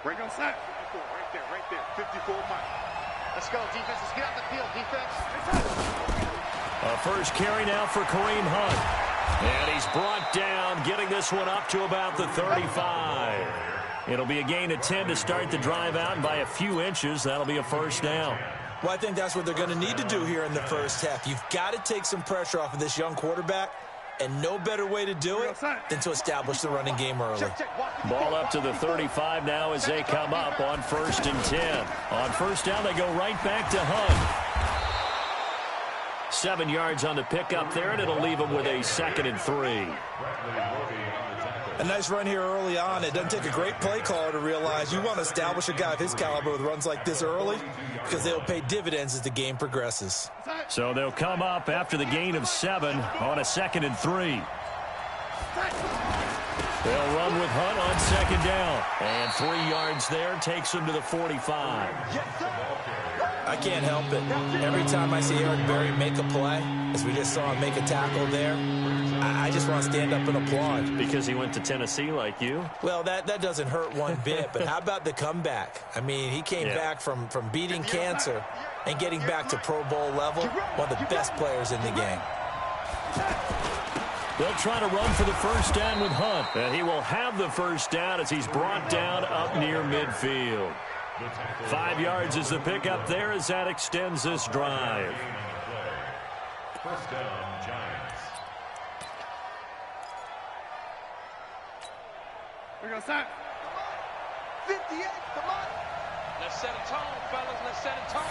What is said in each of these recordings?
Break on side. 54, right there. 54 Mike. Let's go, defense. Let's get out the field, defense. A first carry now for Kareem Hunt. And he's brought down, getting this one up to about the 35. It'll be a gain of 10 to start the drive out, and by a few inches, that'll be a first down. Well, I think that's what they're going to need to do here in the first half. You've got to take some pressure off of this young quarterback, and no better way to do it than to establish the running game early. Ball up to the 35 now as they come up on 1st and 10. On first down, they go right back to Hunt. 7 yards on the pickup there, and it'll leave them with a 2nd and 3. A nice run here early on. It doesn't take a great play caller to realize you want to establish a guy of his caliber with runs like this early, because they'll pay dividends as the game progresses. So they'll come up after the gain of 7 on a 2nd and 3. They'll run with Hunt on 2nd down. And 3 yards there takes him to the 45. I can't help it. Every time I see Eric Berry make a play, as we just saw him make a tackle there, I just want to stand up and applaud. Because he went to Tennessee like you? Well, that doesn't hurt one bit, but how about the comeback? I mean, he came back from beating cancer and getting back to Pro Bowl level, one of the best players in the game. They'll try to run for the first down with Hunt. And he will have the first down as he's brought down up near midfield. 5 yards is the pickup there as that extends this drive. First down, Giants. We're going to start. 58, come on. Let's set a tone, fellas. Let's set a tone.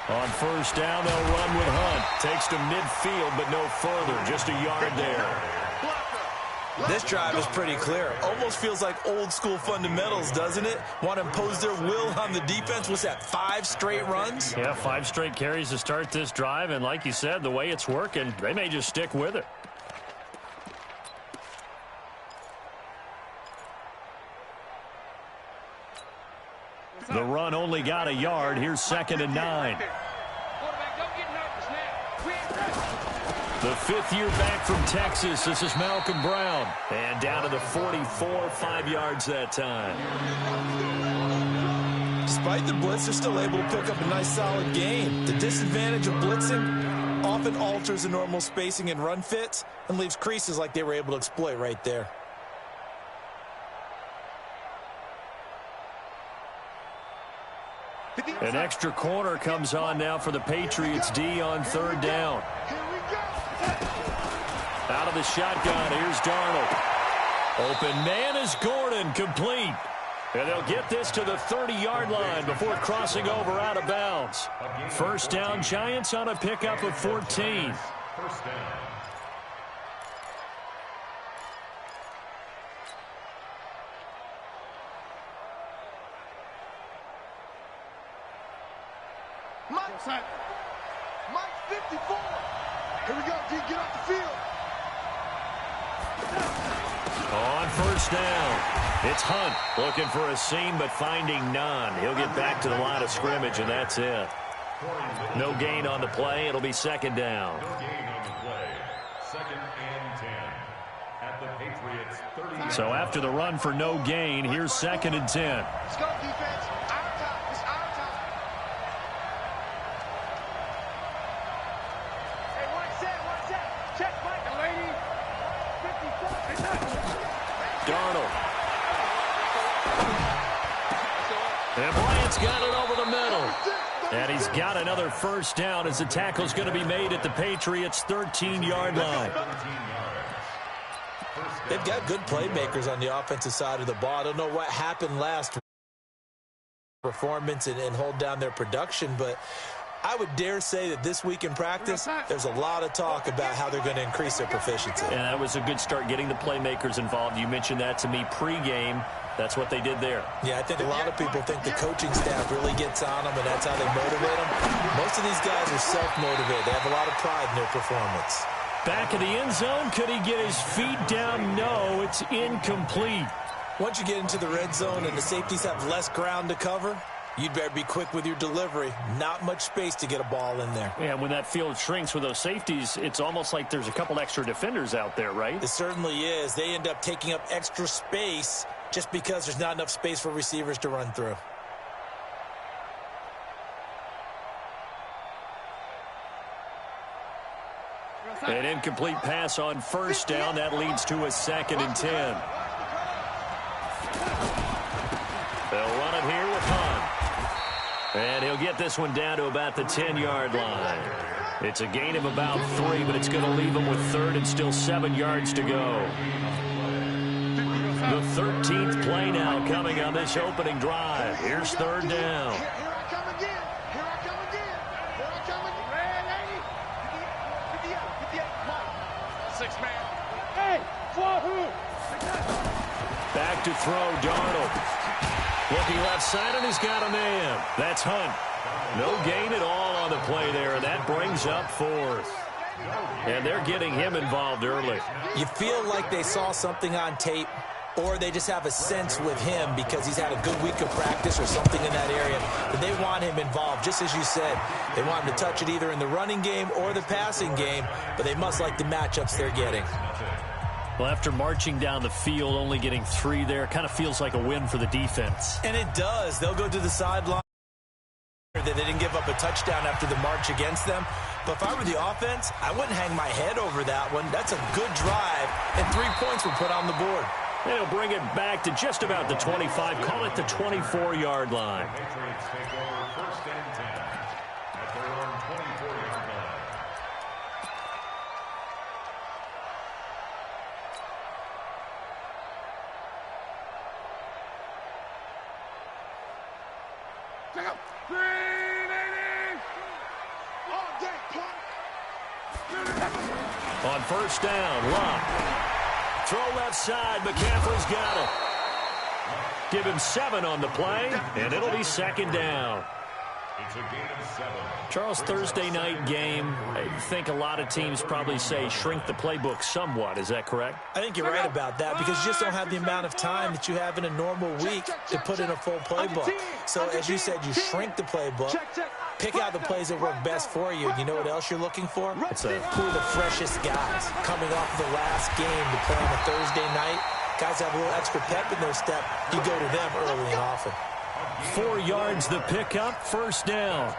On first down, they'll run with Hunt. Takes to midfield, but no further. Just a yard there. This drive is pretty clear. Almost feels like old school fundamentals, doesn't it? Want to impose their will on the defense. What's that, 5 straight runs? Yeah, 5 straight carries to start this drive. And like you said, the way it's working, they may just stick with it. The run only got a yard. Here's 2nd and 9. The 5th year back from Texas. This is Malcolm Brown. And down to the 44, 5 yards that time. Despite the blitz, they're still able to pick up a nice solid gain. The disadvantage of blitzing often alters the normal spacing and run fits and leaves creases like they were able to exploit right there. An extra corner comes on now for the Patriots D on 3rd down. Out of the shotgun, here's Darnold. Open man is Gordon, complete. And they'll get this to the 30-yard line before crossing over out of bounds. First down, Giants on a pickup of 14. First down. Mike 54. Here we go, D. Get off the field. On first down, it's Hunt looking for a seam but finding none. He'll get back to the line of scrimmage, and that's it. No gain on the play. It'll be 2nd down. No gain on the play. 2nd and 10 at the Patriots 30. So after the run for no gain, here's 2nd and 10. Let's go, defense. Our time. It's our time. Hey, one set. Check, Mike, lady. 54. Darnold. And Bryant's got it over the middle. And he's got another first down as the tackle's going to be made at the Patriots' 13-yard line. They've got good playmakers on the offensive side of the ball. I don't know what happened last performance and hold down their production, but I would dare say that this week in practice, there's a lot of talk about how they're going to increase their proficiency. And that was a good start getting the playmakers involved. You mentioned that to me pregame. That's what they did there. Yeah, I think a lot of people think the coaching staff really gets on them, and that's how they motivate them. Most of these guys are self-motivated. They have a lot of pride in their performance. Back of the end zone. Could he get his feet down? No, it's incomplete. Once you get into the red zone and the safeties have less ground to cover, you'd better be quick with your delivery. Not much space to get a ball in there. Yeah, when that field shrinks with those safeties, it's almost like there's a couple extra defenders out there, right? It certainly is. They end up taking up extra space just because there's not enough space for receivers to run through. An incomplete pass on first down. That leads to a 2nd and 10. They'll run it here with Hunt. And he'll get this one down to about the 10-yard line. It's a gain of about 3, but it's going to leave him with 3rd and still 7 yards to go. The 13th play now coming on this opening drive. Here's 3rd down. Back to throw, Darnold. Looking left side, and he's got a man. That's Hunt. No gain at all on the play there, and that brings up 4th. And they're getting him involved early. You feel like they saw something on tape, or they just have a sense with him because he's had a good week of practice or something in that area, that they want him involved. Just as you said, they want him to touch it either in the running game or the passing game, but they must like the matchups they're getting. Well, after marching down the field, only getting 3 there, kind of feels like a win for the defense. And it does. They'll go to the sideline. They didn't give up a touchdown after the march against them. But if I were the offense, I wouldn't hang my head over that one. That's a good drive, and 3 points were put on the board. They'll bring it back to just about the 25. Call it the 24-yard line. Patriots take over 1st and 10 at their own 24-yard line. Check out. 380. All day, punk. On first down, Locke. Throw left side. McCaffrey's got it. Give him 7 on the play, and it'll be 2nd down. It's a gain of 7. Charles, Thursday night game, I think a lot of teams probably say shrink the playbook somewhat. Is that correct? I think you're right about that because you just don't have the amount of time that you have in a normal week to put in a full playbook. So as you said, you shrink the playbook, pick out the plays that work best for you. And you know what else you're looking for? Who are the freshest guys coming off the last game to play on a Thursday night? Guys have a little extra pep in their step. You go to them early and often. 4 yards the pickup, first down.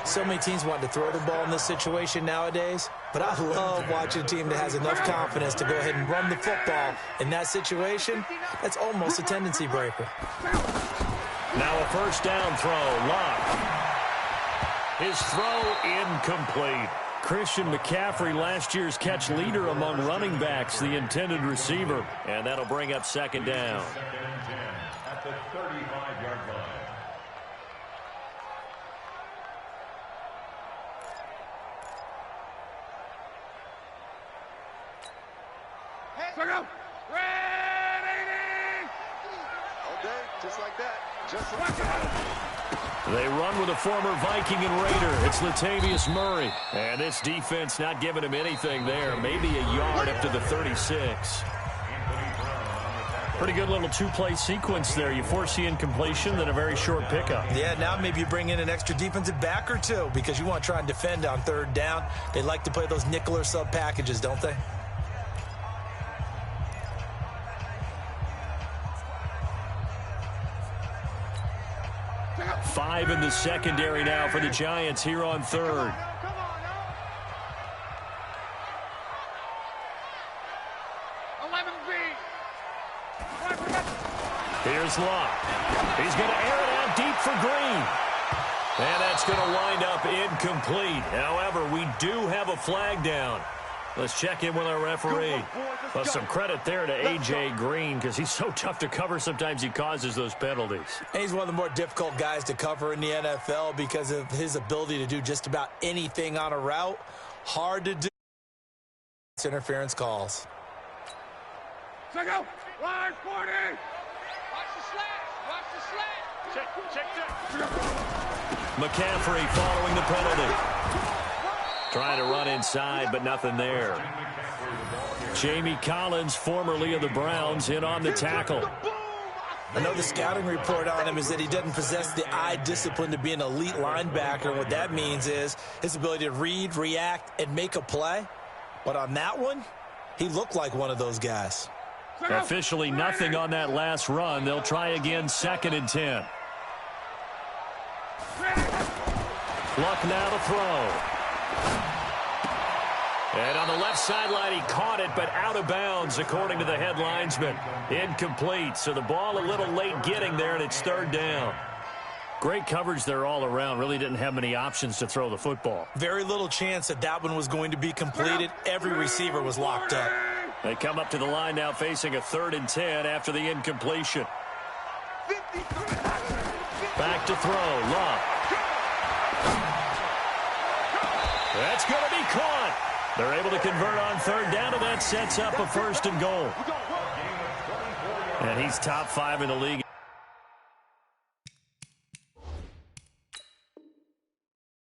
So many teams want to throw the ball in this situation nowadays, but I love watching a team that has enough confidence to go ahead and run the football. In that situation, that's almost a tendency breaker. Now a first down throw, Locke. His throw incomplete. Christian McCaffrey, last year's catch leader among running backs, the intended receiver. And that'll bring up 2nd down. 2nd and 10 at the 35-yard line. Check out. 380. All day, just like that. Just like that. They run with a former Viking and Raider. It's Latavius Murray. And this defense not giving him anything there. Maybe a yard up to the 36. Pretty good little 2-play sequence there. You force the incompletion, then a very short pickup. Yeah, now maybe you bring in an extra defensive back or 2 because you want to try and defend on 3rd down. They like to play those nickel or sub packages, don't they? Five in the secondary now for the Giants here on 3rd. Here's Locke. He's going to air it out deep for Green. And that's going to wind up incomplete. However, we do have a flag down. Let's check in with our referee. Well, some credit there to A.J. Green because he's so tough to cover. Sometimes he causes those penalties. And he's one of the more difficult guys to cover in the NFL because of his ability to do just about anything on a route. Hard to do. Interference calls. Check out. Line 40. Watch the slant. Watch the slant. Check. McCaffrey following the penalty. Trying to run inside, but nothing there. Jamie Collins, formerly of the Browns, in on the tackle. I know the scouting report on him is that he doesn't possess the eye discipline to be an elite linebacker. And what that means is his ability to read, react, and make a play. But on that one, he looked like one of those guys. Officially nothing on that last run. They'll try again, 2nd and 10. Luck now to throw. And on the left sideline, he caught it, but out of bounds, according to the head linesman. Incomplete, so the ball a little late getting there, and it's 3rd down. Great coverage there all around. Really didn't have many options to throw the football. Very little chance that one was going to be completed. Every receiver was locked up. They come up to the line now facing a 3rd and 10 after the incompletion. Back to throw. Love. That's going to be caught. They're able to convert on 3rd down, and that sets up a 1st and goal. And he's top 5 in the league.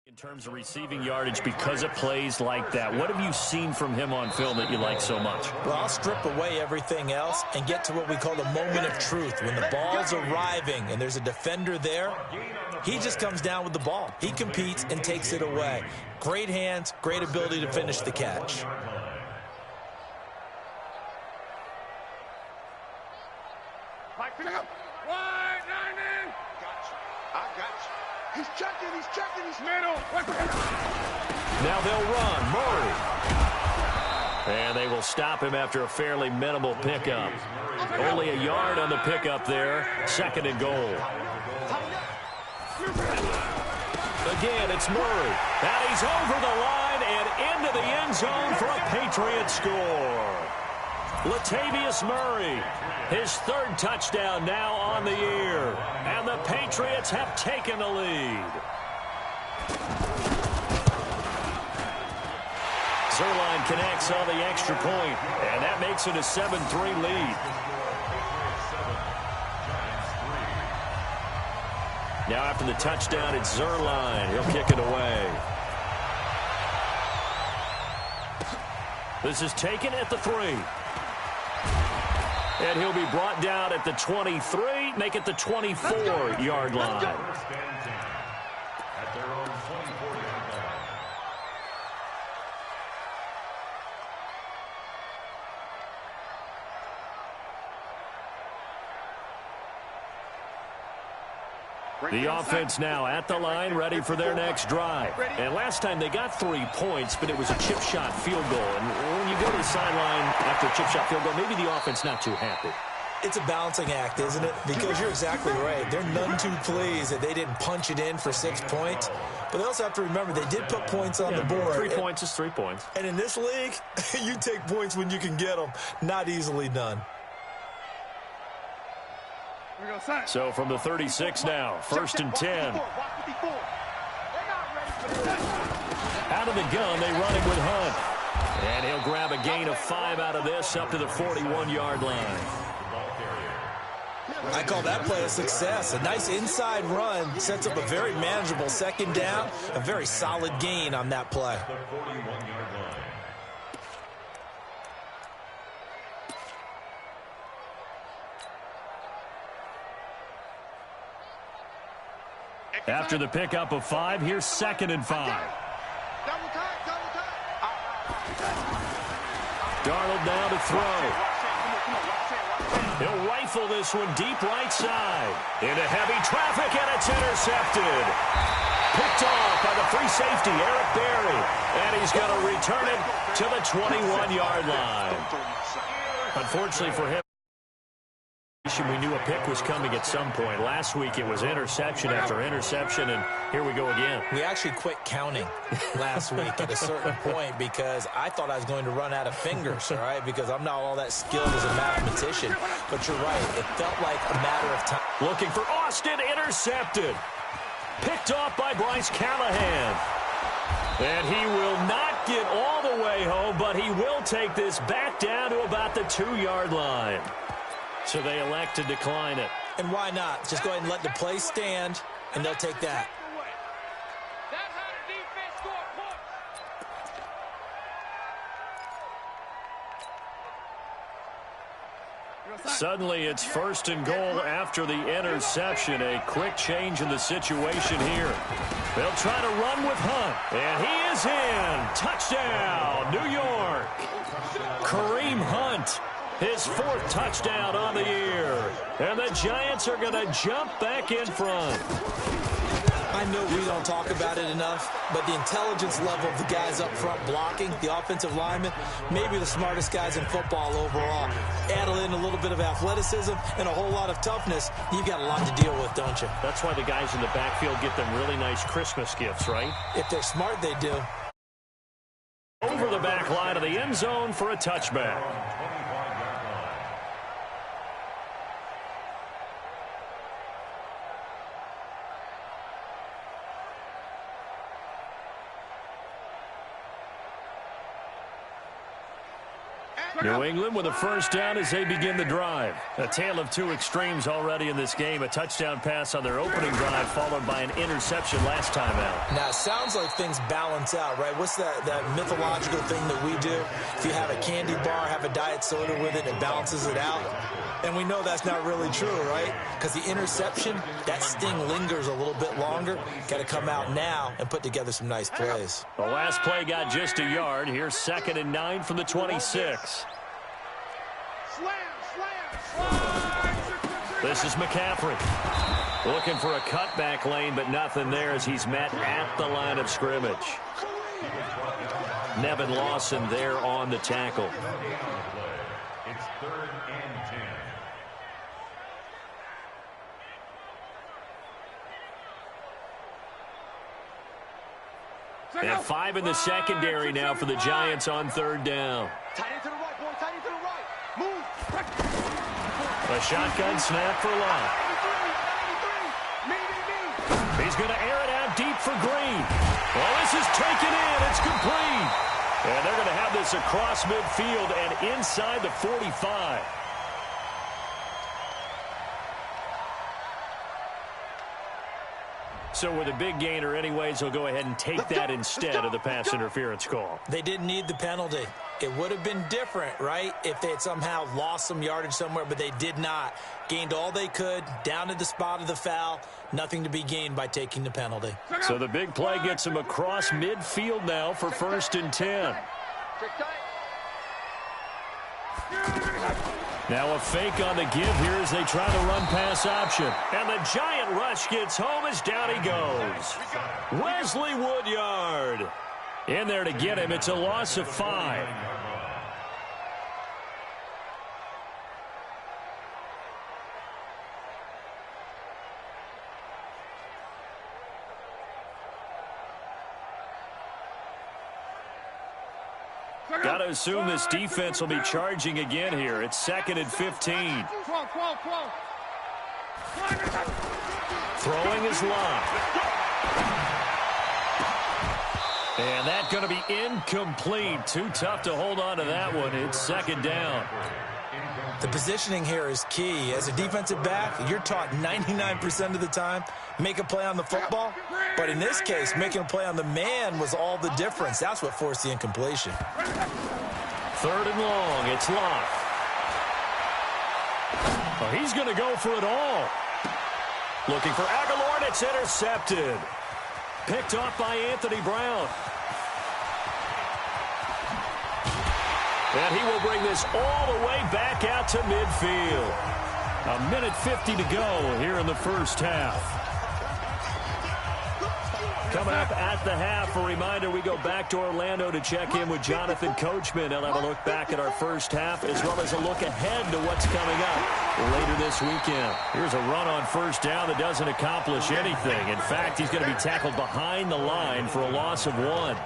In terms of receiving yardage because of plays like that, what have you seen from him on film that you like so much? Well, I'll strip away everything else and get to what we call the moment of truth. When the ball's arriving and there's a defender there, he just comes down with the ball. He competes and takes it away. Great hands, great ability to finish the catch. He's checking, he's middle. Now they'll run. Murray. And they will stop him after a fairly minimal pickup. Only a yard on the pickup there. 2nd and goal. Again, it's Murray. And he's over the line and into the end zone for a Patriot score. Latavius Murray, his 3rd touchdown now on the year. And the Patriots have taken the lead. Zerline connects on the extra point, and that makes it a 7-3 lead. Now after the touchdown, it's Zerline. He'll kick it away. This is taken at the 3. And he'll be brought down at the 23, make it the 24-yard line. At their own 24-yard line. The offense now at the line, ready for their next drive. And last time they got 3 points, but it was a chip shot field goal. And when you go to the sideline after a chip shot field goal, maybe the offense not too happy. It's a balancing act, isn't it? Because you're exactly right. They're none too pleased that they didn't punch it in for 6 points. But they also have to remember they did put points on the board. 3 points is 3 points. And in this league, you take points when you can get them. Not easily done. So from the 36 now, 1st and 10. Out of the gun, they run him with Hunt. And he'll grab a gain of 5 out of this up to the 41-yard line. I call that play a success. A nice inside run sets up a very manageable 2nd down. A very solid gain on that play. The 41-yard line. After the pickup of 5, here's 2nd and 5. Darnold now to throw. He'll rifle this one deep right side. Into heavy traffic, and it's intercepted. Picked off by the free safety, Eric Berry. And he's going to return it to the 21-yard line. Unfortunately for him, we knew a pick was coming at some point. Last week it was interception after interception, and here we go again. We actually quit counting last week at a certain point because I thought I was going to run out of fingers, all right, because I'm not all that skilled as a mathematician. But you're right. It felt like a matter of time. Looking for Austin, intercepted. Picked off by Bryce Callahan. And he will not get all the way home, but he will take this back down to about the 2-yard line. So they elect to decline it. And why not? Just go ahead and let the play stand, and they'll take that. That's how the defense score points. Suddenly it's 1st and goal after the interception. A quick change in the situation here. They'll try to run with Hunt. And he is in. Touchdown, New York. Kareem Hunt. His 4th touchdown on the year. And the Giants are going to jump back in front. I know we don't talk about it enough, but the intelligence level of the guys up front blocking, the offensive linemen, maybe the smartest guys in football overall. Add in a little bit of athleticism and a whole lot of toughness, you've got a lot to deal with, don't you? That's why the guys in the backfield get them really nice Christmas gifts, right? If they're smart, they do. Over the back line of the end zone for a touchback. New England with a first down as they begin the drive. A tale of two extremes already in this game. A touchdown pass on their opening drive followed by an interception last time out. Now, it sounds like things balance out, right? What's that mythological thing that we do? If you have a candy bar, have a diet soda with it, it balances it out. And we know that's not really true, right? Because the interception, that sting lingers a little bit longer. Got to come out now and put together some nice plays. The last play got just a yard. Here's 2nd and 9 from the 26. This is McCaffrey. Looking for a cutback lane, but nothing there as he's met at the line of scrimmage. Nevin Lawson there on the tackle. It's 3rd and 10. And 5 in the secondary now for the Giants on 3rd down. Tight end to the right, boy. Tight end to the right. Move. A shotgun snap for Love. He's going to air it out deep for Green. Well, this is taken in. It's complete. And they're going to have this across midfield and inside the 45. So with a big gainer anyways, he'll go ahead and take that instead of the pass interference call. They didn't need the penalty. It would have been different, right, if they had somehow lost some yardage somewhere, but they did not. Gained all they could, down to the spot of the foul. Nothing to be gained by taking the penalty. So the big play gets him across midfield now for 1st and 10. Now a fake on the give here as they try to run pass option. And the giant rush gets home as down he goes. Wesley Woodyard in there to get him. It's a loss of 5. Got to assume this defense will be charging again here. It's 2nd and 15. Throwing is Love. And that's going to be incomplete. Too tough to hold on to that one. It's 2nd down. The positioning here is key. As a defensive back, you're taught 99% of the time, make a play on the football. But in this case, making a play on the man was all the difference. That's what forced the incompletion. 3rd and long. It's Love. Well, he's going to go for it all. Looking for Aguilar, and it's intercepted. Picked off by Anthony Brown. And he will bring this all the way back out to midfield. 1:50 to go here in the first half. Coming up at the half, a reminder, we go back to Orlando to check in with Jonathan Coachman. He'll have a look back at our first half as well as a look ahead to what's coming up later this weekend. Here's a run on 1st down that doesn't accomplish anything. In fact, he's going to be tackled behind the line for a loss of 1.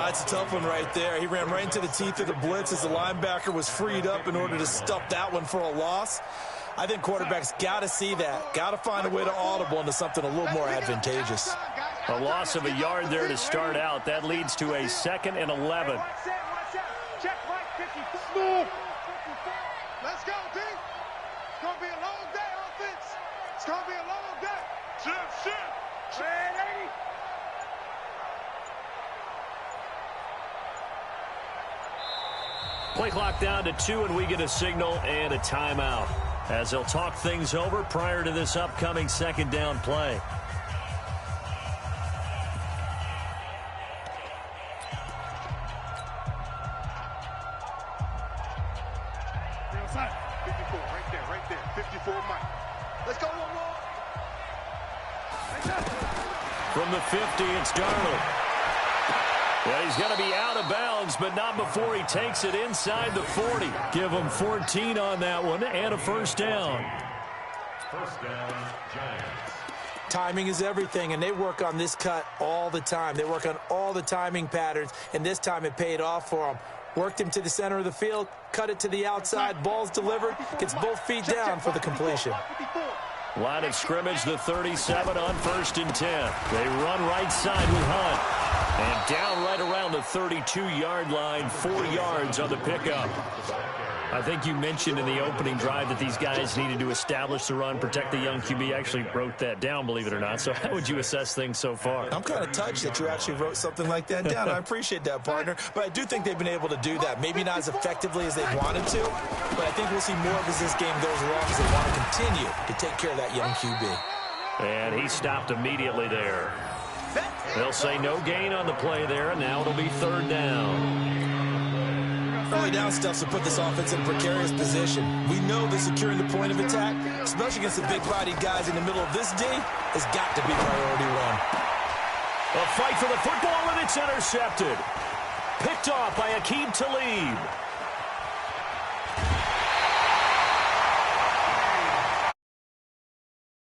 It's a tough one right there. He ran right into the teeth of the blitz as the linebacker was freed up in order to stop that one for a loss. I think quarterbacks got to see that. Got to find a way to audible into something a little more advantageous. A loss of a yard there to start out. That leads to a 2nd and 11. Check right 54. Let's go, D. It's going to be a long day, offense. It's going to be a long day. Shift. Ready? Play clock down to 2, and we get a signal and a timeout as they'll talk things over prior to this upcoming 2nd down play. there. 54 Mike. Let's go, Lord. From the 50, it's Darnold. Well, he's going to be out of bounds, but not before he takes it inside the 40. Give him 14 on that one and a first down. First down, Giants. Timing is everything, and they work on this cut all the time. They work on all the timing patterns, and this time it paid off for them. Worked him to the center of the field, cut it to the outside, ball's delivered, gets both feet down for the completion. Line of scrimmage, the 37 on 1st and 10. They run right side with Hunt. And down right around the 32-yard line, 4 yards on the pickup. I think you mentioned in the opening drive that these guys needed to establish the run, protect the young QB. I actually wrote that down, believe it or not. So how would you assess things so far? I'm kind of touched that you actually wrote something like that down. I appreciate that, partner. But I do think they've been able to do that. Maybe not as effectively as they wanted to, but I think we'll see more of as this game goes along as they want to continue to take care of that young QB. And he stopped immediately there. They'll say no gain on the play there, and now it'll be 3rd down. Early down stuff to put this offense in a precarious position. We know that securing the point of attack, especially against the big-bodied guys in the middle of this D, has got to be priority one. A fight for the football, and it's intercepted. Picked off by Aqib Talib.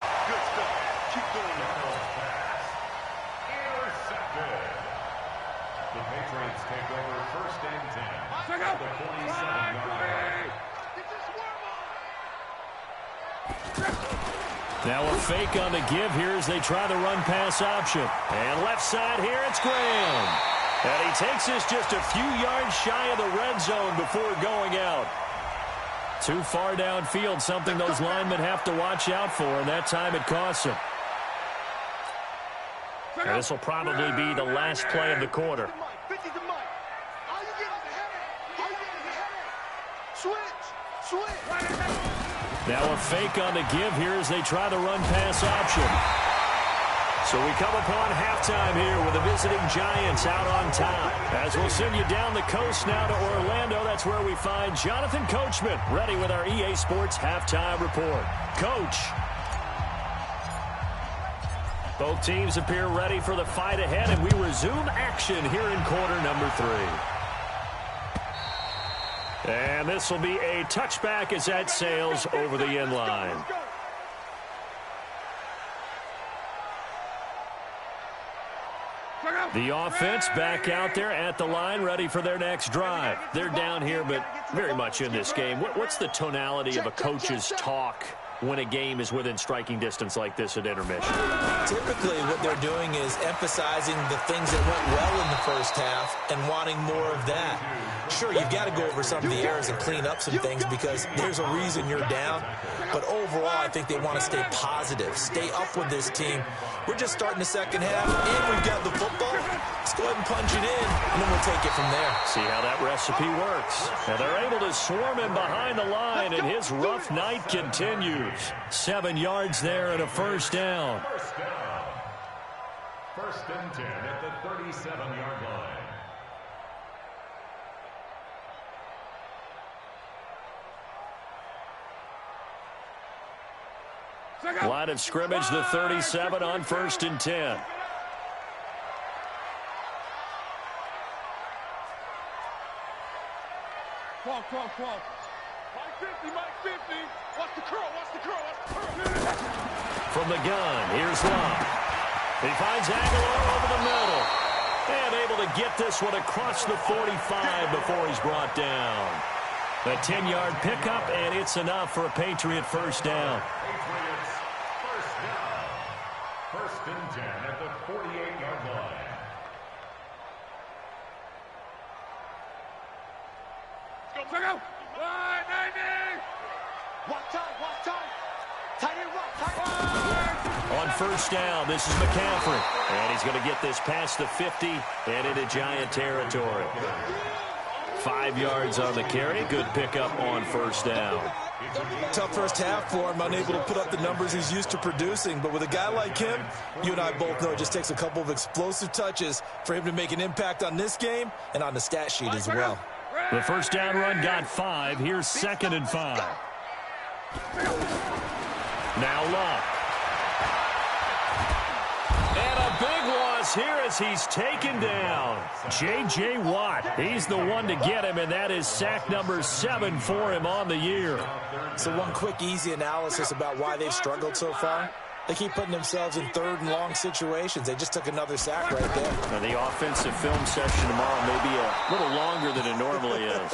Good stuff. Keep doing that. Intercepted. The Patriots take over 1st and 10. The 27-yard line. Now a fake on the give here as they try the run-pass option. And left side here, it's Graham. And he takes this just a few yards shy of the red zone before going out. Too far downfield, something those linemen have to watch out for, and that time it costs them. And this will probably be the last play of the quarter. Now a fake on the give here as they try the run-pass option. So we come upon halftime here with the visiting Giants out on top. As we'll send you down the coast now to Orlando, that's where we find Jonathan Coachman ready with our EA Sports halftime report. Coach. Both teams appear ready for the fight ahead, and we resume action here in quarter number 3. And this will be a touchback as that sails over the end line. The offense back out there at the line, ready for their next drive. They're down here, but very much in this game. What's the tonality of a coach's talk when a game is within striking distance like this at intermission? Typically, what they're doing is emphasizing the things that went well in the first half and wanting more of that. Sure, you've got to go over some of the errors and clean up some things because there's a reason you're down. But overall, I think they want to stay positive, stay up with this team. We're just starting the second half, and we've got the football. Let's go ahead and punch it in, and then we'll take it from there. See how that recipe works. Now they're able to swarm him behind the line, and his rough night continues. 7 yards there and a first down. First down. 1st and 10 at the 37-yard line. Line of scrimmage, the 37 on 1st and 10. Mike 50, Mike 50. Watch the curl, watch the curl, watch the curl. From the gun, here's Love. He finds Aguilar over the middle. And able to get this one across the 45 before he's brought down. A 10-yard pickup, and it's enough for a Patriot first down. Patriots first down. 1st and 10 at the 48-yard line. Go, go. Walk time. Tight end, right, tight end. On first down, this is McCaffrey. And he's going to get this past the 50 and into Giant territory. 5 yards on the carry. Good pickup on first down. Tough first half for him, unable to put up the numbers he's used to producing. But with a guy like him, you and I both know it just takes a couple of explosive touches for him to make an impact on this game and on the stat sheet as well. The first down run got 5. Here's 2nd and 5. Now Luck. And a big loss here as he's taken down. J.J. Watt, he's the one to get him, and that is sack number 7 for him on the year. So one quick, easy analysis about why they've struggled so far. They keep putting themselves in third and long situations. They just took another sack right there. Now the offensive film session tomorrow may be a little longer than it normally is.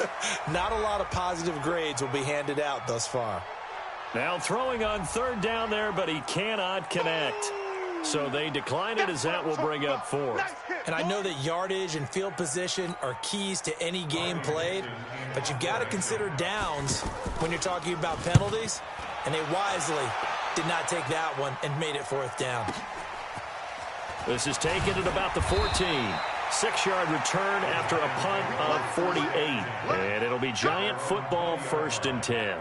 Not a lot of positive grades will be handed out thus far. Now throwing on third down there, but he cannot connect. So they decline it as that will bring up fourth. And I know that yardage and field position are keys to any game played, but you've got to consider downs when you're talking about penalties, and they wisely did not take that one and made it fourth down. This is taken at about the 14. 6-yard return after a punt of 48. And it'll be Giant football, 1st and 10.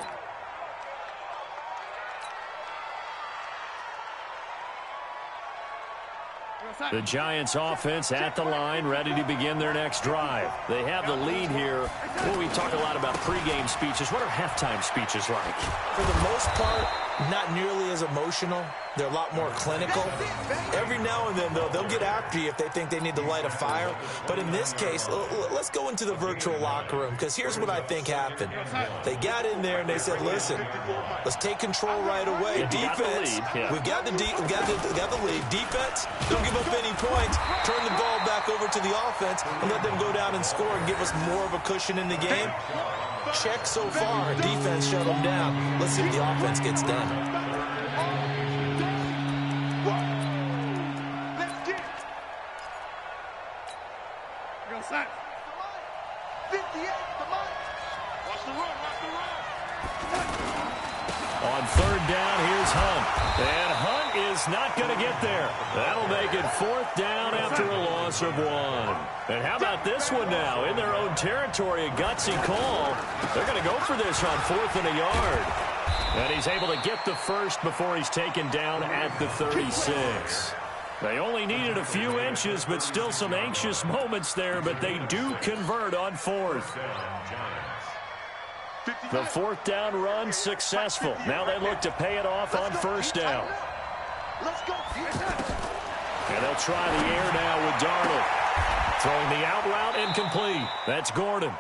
The Giants offense at the line, ready to begin their next drive. They have the lead here. Well, we talk a lot about pregame speeches. What are halftime speeches like? For the most part, not nearly as emotional. They're a lot more clinical. Every now and then, though, they'll get after you if they think they need to light a fire. But in this case, let's go into the virtual locker room, because here's what I think happened. They got in there and they said, listen, let's take control right away. Yeah, Defense, we've got the lead. Defense, don't give up any points. Turn the ball back over to the offense and let them go down and score and give us more of a cushion in the game. Check so far. Defense shut them down. Let's see if the offense gets done. On third down, here's Hunt. And Hunt is not going to get there. That'll make it 4th down after a loss of 1. And how about this one now? In their own territory, a gutsy call. They're going to go for this on 4th and a yard. And he's able to get the first before he's taken down at the 36. They only needed a few inches, but still some anxious moments there, but they do convert on 4th. The 4th down run successful. Now they look to pay it off on 1st down. And they'll try the air now with Darnold. Throwing the out route incomplete. That's Gordon.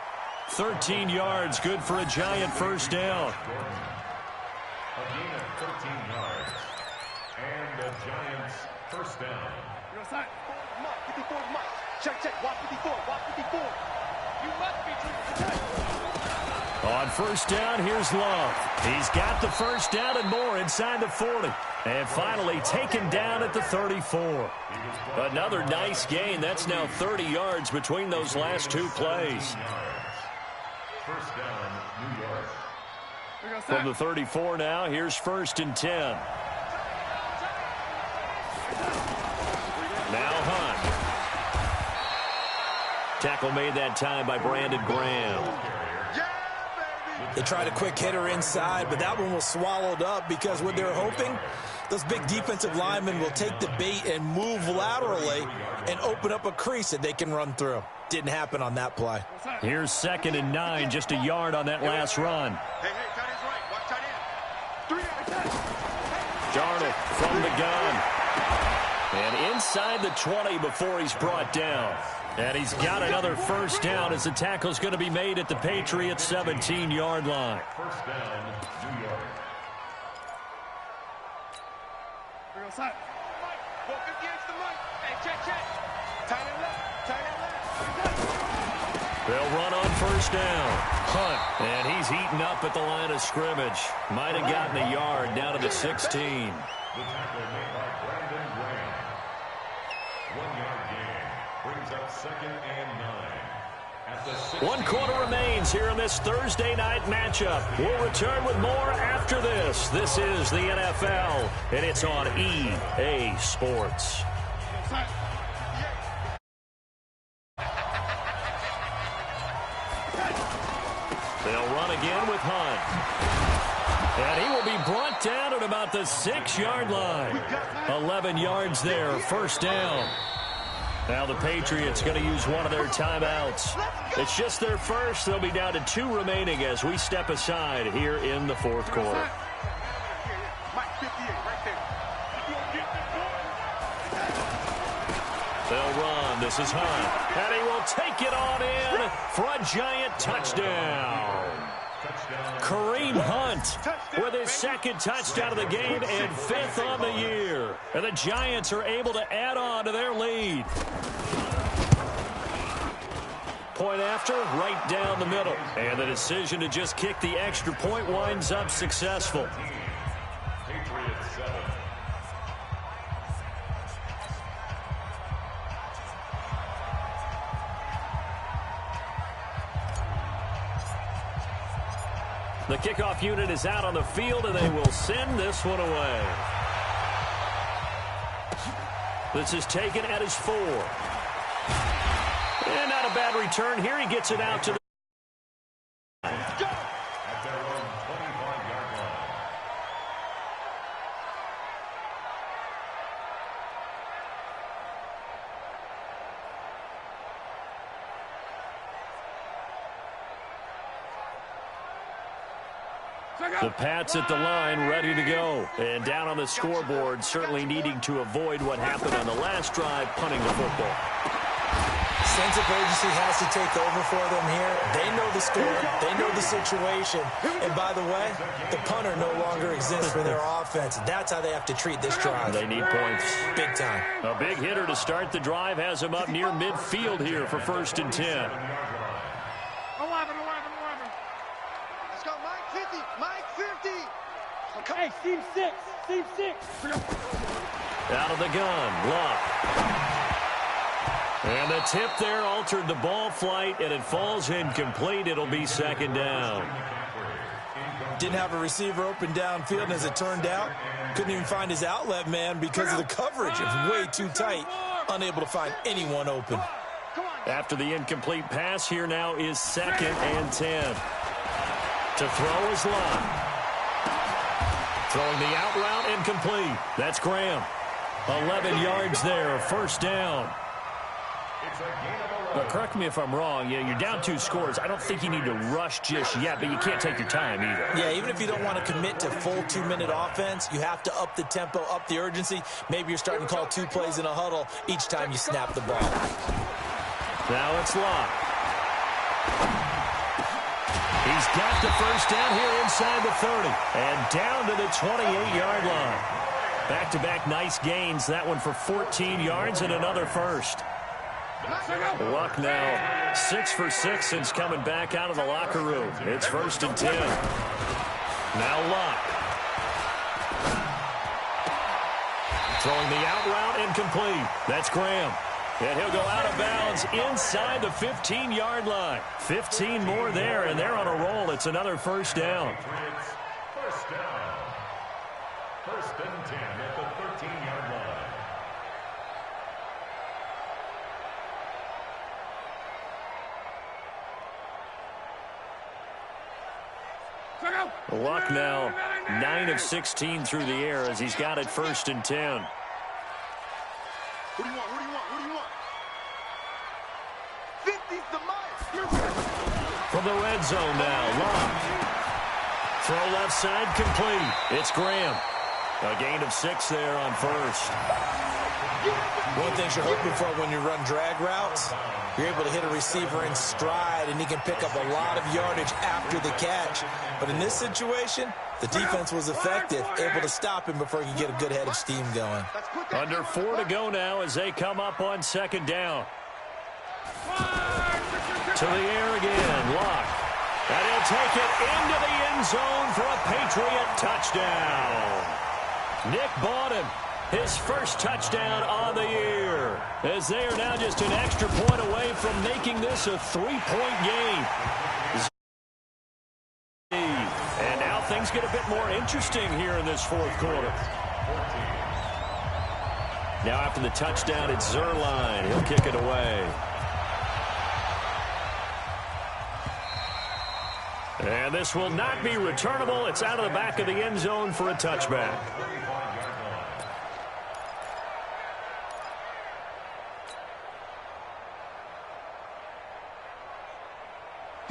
13 yards, good for a Giant 1st down. A gain of 13 yards. And the Giants 1st down. Check. Watch 54. You must be On 1st down, here's Love. He's got the 1st down and more inside the 40. And finally taken down at the 34. Another nice gain. That's now 30 yards between those last 2 plays. 1st down, New York. From the 34 now, here's 1st and 10. Now Hunt. Tackle made that time by Brandon Graham. They tried a quick hitter inside, but that one was swallowed up because what they're hoping, those big defensive linemen will take the bait and move laterally and open up a crease that they can run through. Didn't happen on that play. Here's 2nd and 9, just a yard on that last run. Hey, tight end's right. Watch tight end. 3 Darnold from the gun. And inside the 20 before he's brought down. And he's got another 1st down as the tackle's going to be made at the Patriots' 17-yard line. 1st down, New York. They'll run on 1st down. Hunt, and he's heating up at the line of scrimmage. Might have gotten a yard down to the 16. The tackle made by Brandon Graham. 1-yard gain. Brings up 2nd and 9. At the 16. 1 quarter remains here in this Thursday night matchup. We'll return with more after this. This is the NFL, and it's on EA Sports. They'll run again with Hunt. And he will be brought down at about the 6-yard line. 11 yards there, 1st down. Now the Patriots going to use one of their timeouts. It's just their first. They'll be down to 2 remaining as we step aside here in the 4th quarter. Mike 50. They'll run. This is Hunt. And he will take it on in for a giant touchdown. Kareem Hunt with his second touchdown of the game and 5th on the year. And the Giants are able to add on to their lead. Point after, right down the middle. And the decision to just kick the extra point winds up successful. Patriots 7. The kickoff unit is out on the field, and they will send this one away. This is taken at his 4. And not a bad return here. He gets it out to the... At their own 25-yard line. The Pats at the line, ready to go. And down on the scoreboard, certainly needing to avoid what happened on the last drive, punting the football. Sense of urgency has to take over for them here. They know the score. They know the situation. And by the way, the punter no longer exists for their offense. That's how they have to treat this drive. They need points. Big time. A big hitter to start the drive has him up near midfield here for 1st and 10. 11. Let's go, Mike 50. Mike 50. Hey, team 6. Team 6. Out of the gun, Luck. And the tip there altered the ball flight, and it falls incomplete. It'll be 2nd down. Didn't have a receiver open downfield, and as it turned out, couldn't even find his outlet man because of the coverage. It was way too tight, unable to find anyone open. After the incomplete pass, here now is 2nd and 10. To throw is Luck. Throwing the out route incomplete. That's Graham. 11 yards there, 1st down. Now, correct me if I'm wrong. Yeah, you're down 2 scores. I don't think you need to rush just yet, but you can't take your time either. Yeah, even if you don't want to commit to full 2-minute offense, you have to up the tempo, up the urgency. Maybe you're starting to call 2 plays in a huddle each time you snap the ball. Now it's Locke. He's got the 1st down here inside the 30 and down to the 28-yard line. Back-to-back nice gains. That one for 14 yards and another 1st. Luck now 6 for 6 since coming back out of the locker room. It's 1st and 10. Now Luck. Throwing the out route incomplete. That's Graham. And he'll go out of bounds inside the 15-yard line. 15 more there, and they're on a roll. It's another 1st down. 1st down. 1st and 10 at the 13-yard line. Luck now 9 of 16 through the air as he's got it 1st and 10. Who do you want? Who do you want? Who do you want? 50's the mic. From the red zone now, Luck. Throw left side complete. It's Graham. A gain of 6 there on 1st. One thing you're hoping for when you run drag routes, you're able to hit a receiver in stride, and he can pick up a lot of yardage after the catch. But in this situation, the defense was effective, able to stop him before he could get a good head of steam going. Under 4 to go now as they come up on 2nd down. To the air again, Luck. And he'll take it into the end zone for a Patriot touchdown. Nick Bawden, his 1st touchdown on the year, as they are now just an extra point away from making this a 3-point game. And now things get a bit more interesting here in this 4th quarter. Now after the touchdown, it's Zuerlein. He'll kick it away. And this will not be returnable. It's out of the back of the end zone for a touchback.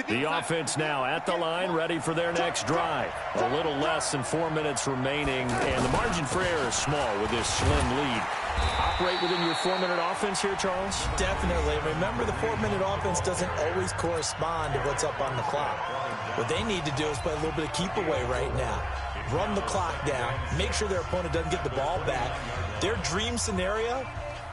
The offense now at the line, ready for their next drive. A little less than 4 minutes remaining, and the margin for error is small with this slim lead. Operate within your 4-minute offense here, Charles? Definitely. Remember, the 4-minute offense doesn't always correspond to what's up on the clock. What they need to do is play a little bit of keep away right now. Run the clock down. Make sure their opponent doesn't get the ball back. Their dream scenario,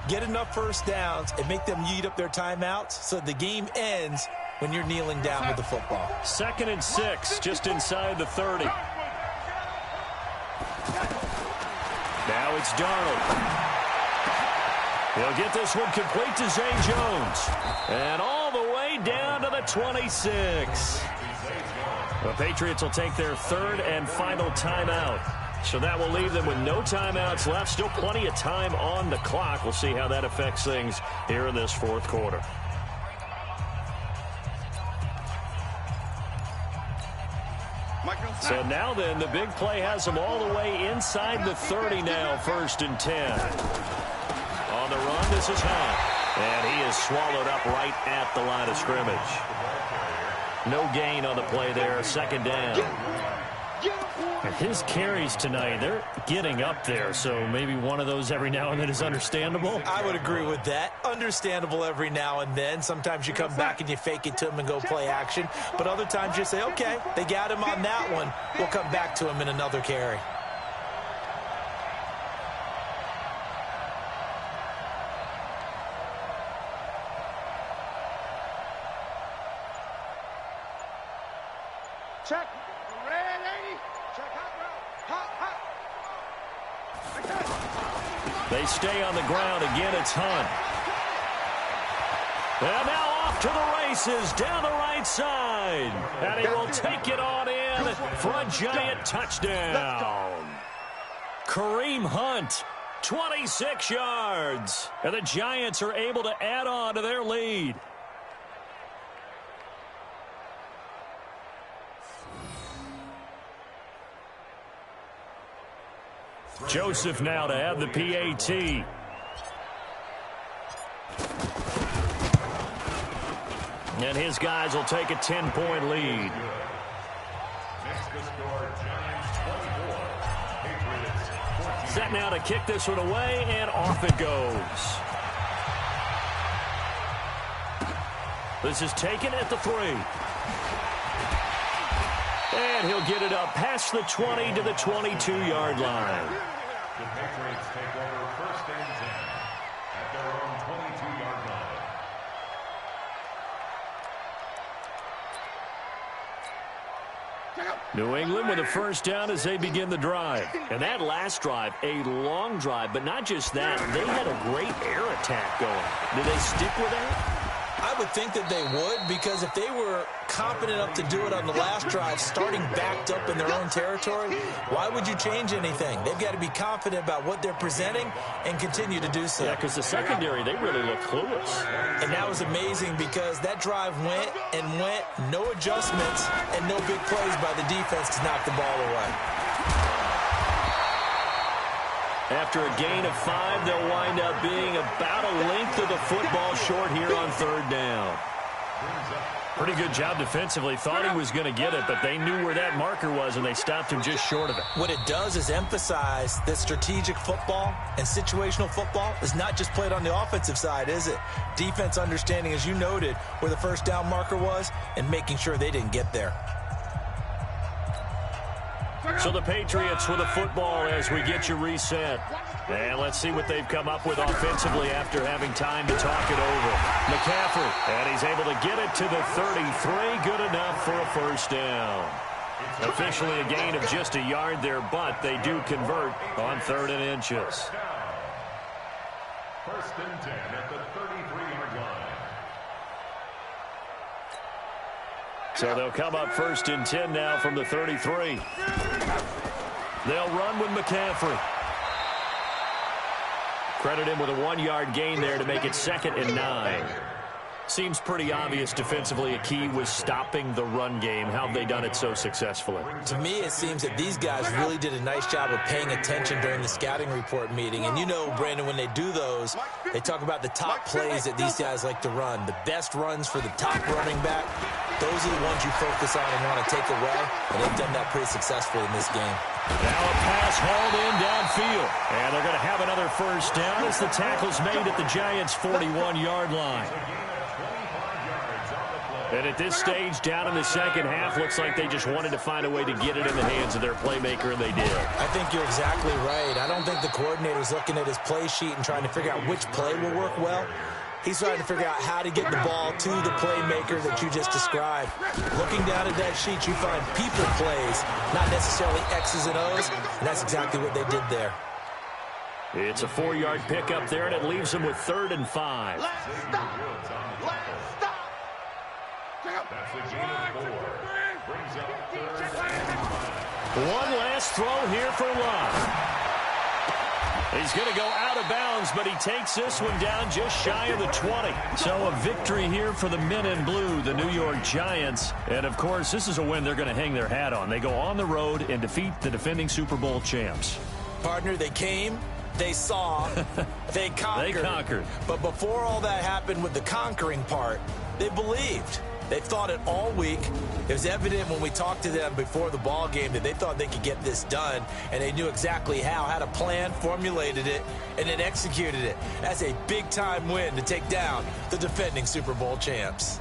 get enough first downs and make them eat up their timeouts so the game ends when you're kneeling down with the football. 2nd and 6, just inside the 30. Now it's Darnold. He'll get this one complete to Zay Jones. And all the way down to the 26. The Patriots will take their 3rd and final timeout. So that will leave them with no timeouts left. Still plenty of time on the clock. We'll see how that affects things here in this 4th quarter. So now then, the big play has them all the way inside the 30 now, 1st and 10. On the run, this is Hunt. And he is swallowed up right at the line of scrimmage. No gain on the play there, 2nd down. And his carries tonight, they're getting up there, so maybe one of those every now and then is understandable. I would agree with that. Understandable every now and then. Sometimes you come back and you fake it to him and go play action. But other times you say, okay, they got him on that one. We'll come back to him in another carry. Check. Ready. Check hot route. Hot. They stay on the ground. Again, it's Hunt. And now off to the races down the right side. And he will take it on in for a giant touchdown. Kareem Hunt, 26 yards. And the Giants are able to add on to their lead. Joseph now to add the PAT. And his guys will take a 10-point lead. Set now to kick this one away, and off it goes. This is taken at the 3. And he'll get it up past the 20 to the 22-yard line. The Patriots take over 1st and 10 at their own 22-yard line. New England with a 1st down as they begin the drive. And that last drive, a long drive, but not just that. They had a great air attack going. Do they stick with that? I would think that they would, because if they were competent enough to do it on the last drive, starting backed up in their own territory, why would you change anything? They've got to be confident about what they're presenting and continue to do so. Yeah, because the secondary, they really look clueless. And that was amazing because that drive went and went, no adjustments, and no big plays by the defense to knock the ball away. After a gain of 5, they'll wind up being about a length of the football short here on 3rd down. Pretty good job defensively. Thought he was going to get it, but they knew where that marker was, and they stopped him just short of it. What it does is emphasize that strategic football and situational football is not just played on the offensive side, is it? Defense understanding, as you noted, where the 1st down marker was and making sure they didn't get there. So the Patriots with the football as we get you reset. And let's see what they've come up with offensively after having time to talk it over. McCaffrey, and he's able to get it to the 33. Good enough for a 1st down. Officially a gain of just a yard there, but they do convert on 3rd and inches. 1st and 10 at the 33-yard line. So they'll come up 1st and 10 now from the 33. They'll run with McCaffrey. Credit him with a 1-yard gain there to make it 2nd and 9. Seems pretty obvious defensively a key was stopping the run game. How have they done it so successfully? To me, it seems that these guys really did a nice job of paying attention during the scouting report meeting. And you know, Brandon, when they do those, they talk about the top plays that these guys like to run. The best runs for the top running back. those are the ones you focus on and want to take away, and they've done that pretty successfully in this game. Now a pass hauled in downfield. And they're going to have another first down as the tackle's made at the Giants' 41-yard line. And at this stage, down in the second half, looks like they just wanted to find a way to get it in the hands of their playmaker, and they did. I think you're exactly right. I don't think the coordinator's looking at his play sheet and trying to figure out which play will work well. He's trying to figure out how to get the ball to the playmaker that you just described. Looking down at that sheet, you find people plays, not necessarily X's and O's, and that's exactly what they did there. It's a 4-yard pickup there, and it leaves them with 3rd and 5. That's a gain of 4. Brings up 3rd and 5. One last throw here for Love. He's going to go out of bounds, but he takes this one down just shy of the 20. So a victory here for the men in blue, the New York Giants. And, of course, this is a win they're going to hang their hat on. They go on the road and defeat the defending Super Bowl champs. Partner, they came, they saw, they conquered. They conquered. But before all that happened with the conquering part, they believed. They thought it all week. It was evident when we talked to them before the ball game that they thought they could get this done, and they knew exactly how, had a plan, formulated it, and then executed it. That's a big-time win to take down the defending Super Bowl champs.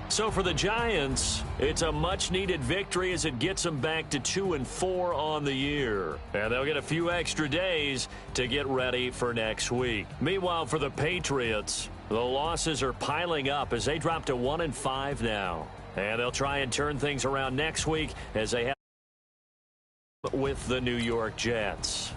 So for the Giants, it's a much-needed victory as it gets them back to 2-4 on the year. And they'll get a few extra days to get ready for next week. Meanwhile, for the Patriots, the losses are piling up as they drop to 1-5 now. And they'll try and turn things around next week as they have with the New York Jets.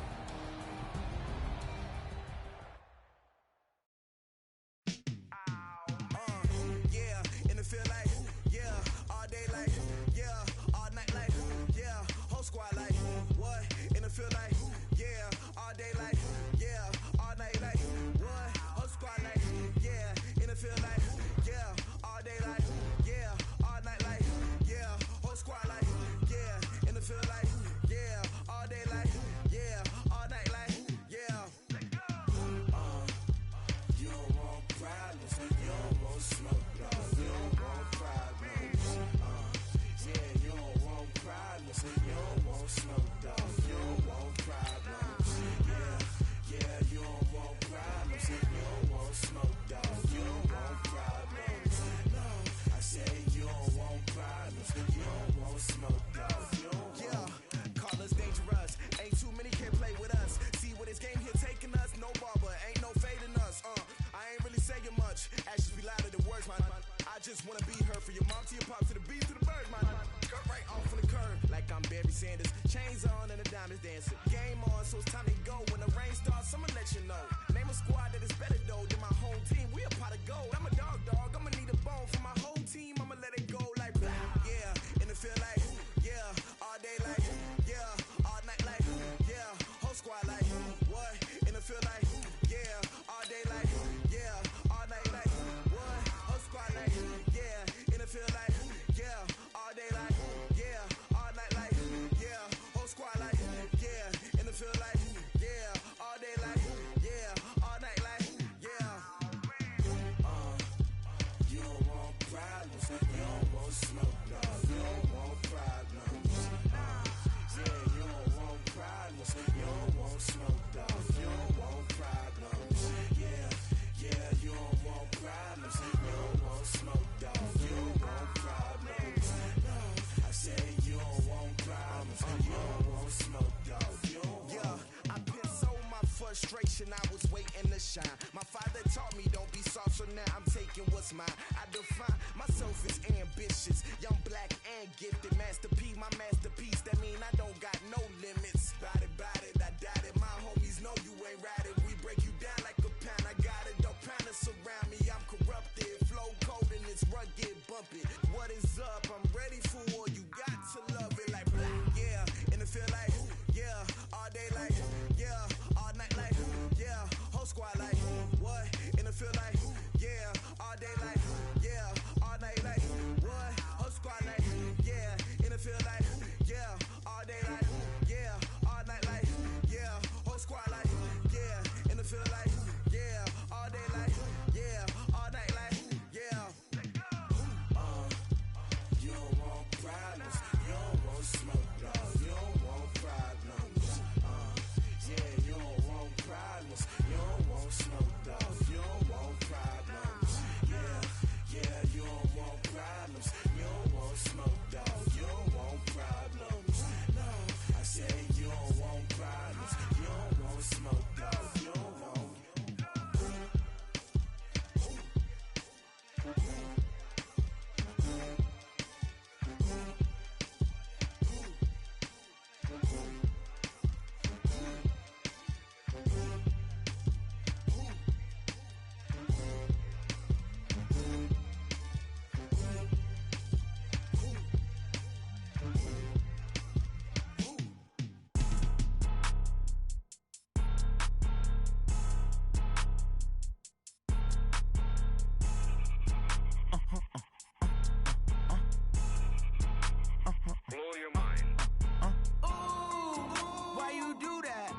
I was waiting to shine. My father taught me don't be soft, so now I'm taking what's mine. I define myself as ambitious, young, black, and gifted. Master P, my masterpiece. That mean I don't got no limits. Bout it, I doubt it. My homies know you ain't ratted. We break you down like a pound. I got it, don't panic surround me. I'm corrupted, flow cold and it's rugged, bumpy. What is up? I'm ready for war. You got to love it like black, yeah. And it feel like, yeah, all day like, yeah, all night like, yeah, whole squad like, what? And it feel like, yeah, all day like, yeah, all night like, what? Whole squad like, yeah, and it feel like, yeah, all day like.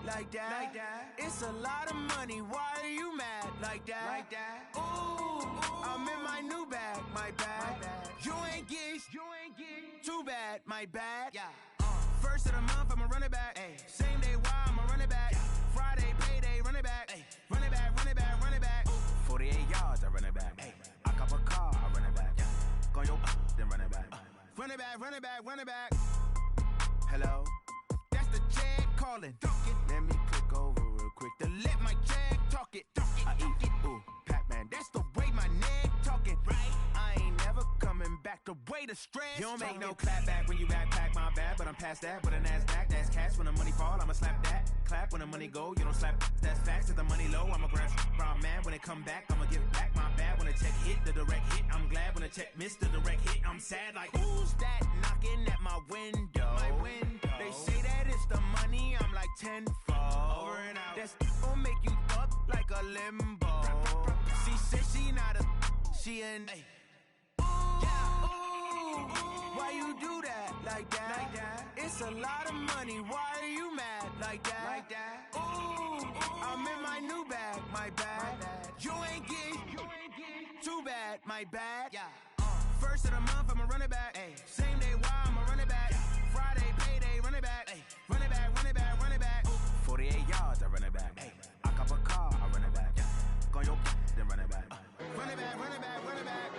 like that. It's a lot of money, why are you mad like that? Ooh, I'm in my new bag, my bad. You ain't get too bad, my bad. First of the month, I'ma run it back. Same day, why I'ma run it back. Friday, payday, run it back. Run it back, run it back, run it back. 48 yards, I run it back. I cop a car, I run it back. Go yo, then run it back. Run it back, run it back, run it back. Hello, that's the jag calling. Let me click over real quick to let my jag talk it. I eat it, ooh, Pac-Man, that's the way my neck talking. Right, I ain't never coming back the way the stress. You don't make no clap back when you backpack, my bad, but I'm past that. With a NASDAQ, that's cash. When the money fall, I'ma slap that. Clap when the money go, you don't slap. That's facts. If the money low, I'ma grab brown man. When it come back, I'ma give back my bad. When the check hit, the direct hit, I'm glad. When the check missed the direct hit, I'm sad. Like, who's that knocking at my window? My window. They say that it's the money, I'm like tenfold. Over and out. That's gon' make you up like a limbo. She said she not a, she an. Why you do that like that? It's a lot of money, why are you mad like that? Ooh, I'm in my new bag, my bad. You ain't get too bad, my bad. First of the month, I'ma run it back. Same day, why I'ma run it back. Friday, payday, run it back. Run it back, run it back, run it back. 48 yards, I run it back. I cop a car, I run it back. Go yo, then run it back. Run it back, run it back, run it back.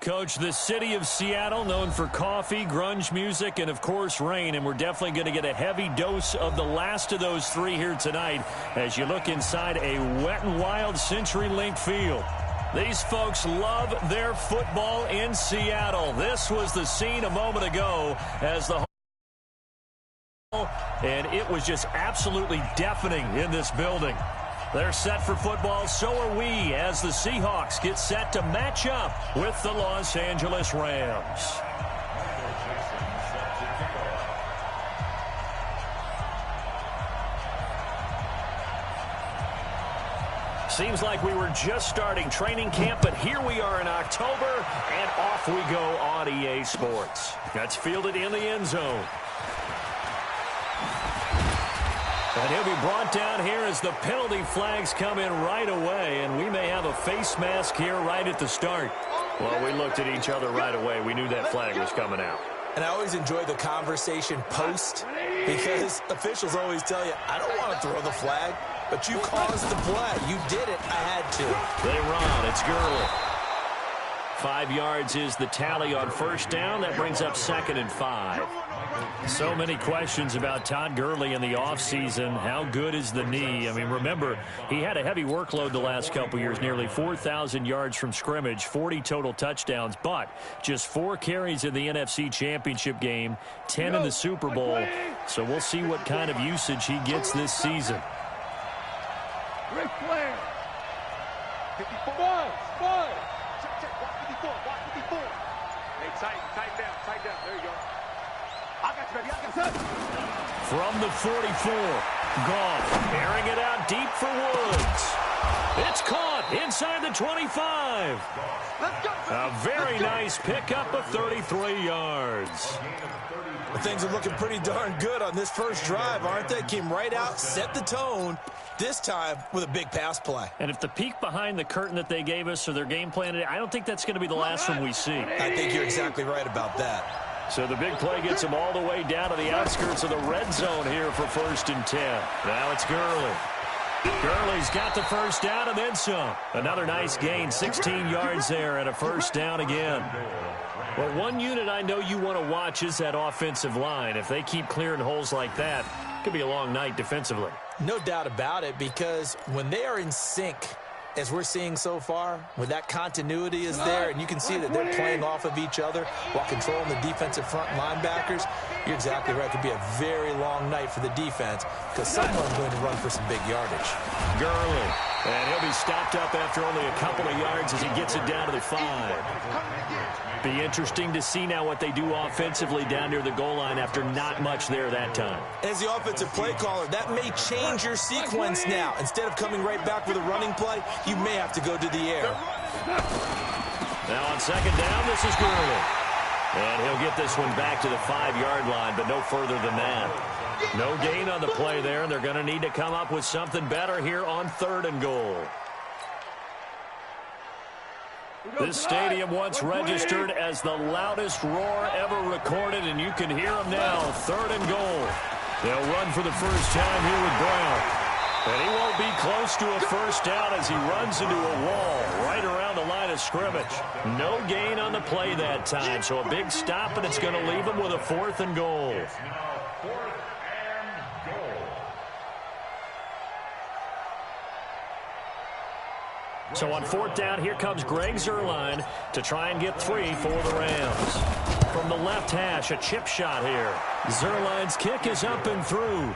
Coach, the city of Seattle, known for coffee, grunge music, and, of course, rain. And we're definitely going to get a heavy dose of the last of those three here tonight as you look inside a Wet n Wild CenturyLink field. These folks love their football in Seattle. This was the scene a moment ago as the and it was just absolutely deafening in this building. They're set for football, so are we, as the Seahawks get set to match up with the Los Angeles Rams. Seems like we were just starting training camp, but here we are in October, and off we go on EA Sports. That's fielded in the end zone. And he'll be brought down here as the penalty flags come in right away, and we may have a face mask here right at the start. Well, we looked at each other right away. We knew that flag was coming out. And I always enjoy the conversation post because officials always tell you, I don't want to throw the flag, but you caused the play. You did it. I had to. They run. It's Gurley. 5 yards is the tally on first down. That brings up 2nd and 5. So many questions about Todd Gurley in the offseason. How good is the knee? I mean, remember, he had a heavy workload the last couple years, nearly 4,000 yards from scrimmage, 40 total touchdowns, but just 4 carries in the NFC Championship game, 10 in the Super Bowl. So we'll see what kind of usage he gets this season. Ric Flair. 54. Five. Check. Watch 54. Watch 54. Hey, tight down. Tight down. There you go. I got you, baby. I got you. From the 44, Goff airing it out deep for Woods. It's caught inside the 25. Let's go. A very nice pickup of 33 yards. Things are looking pretty darn good on this first drive, aren't they? Came right out, set the tone, this time with a big pass play. And if the peek behind the curtain that they gave us or their game plan, I don't think that's going to be the last one we see. I think you're exactly right about that. So the big play gets them all the way down to the outskirts of the red zone here for 1st and 10. Now it's Gurley. Gurley's got the first down and then some. Another nice gain, 16 yards there and a first down again. Well, one unit I know you want to watch is that offensive line. If they keep clearing holes like that, it could be a long night defensively. No doubt about it, because when they are in sync, as we're seeing so far, when that continuity is there and you can see that they're playing off of each other while controlling the defensive front linebackers, you're exactly right. It could be a very long night for the defense because someone's going to run for some big yardage. Gurley, and he'll be stopped up after only a couple of yards as he gets it down to the 5. Be interesting to see now what they do offensively down near the goal line after not much there that time. As the offensive play caller, that may change your sequence now. Instead of coming right back with a running play, you may have to go to the air. Now on 2nd down, this is Gurley. And he'll get this one back to the 5-yard line, but no further than that. No gain on the play there, and they're going to need to come up with something better here on 3rd and goal. This stadium once registered as the loudest roar ever recorded, and you can hear them now. 3rd and goal. They'll run for the first time here with Brown. And he won't be close to a first down as he runs into a wall right around the line of scrimmage. No gain on the play that time, so a big stop, and it's going to leave him with a 4th and goal. So on 4th down, here comes Greg Zuerlein to try and get 3 for the Rams. From the left hash, a chip shot here. Zuerlein's kick is up and through.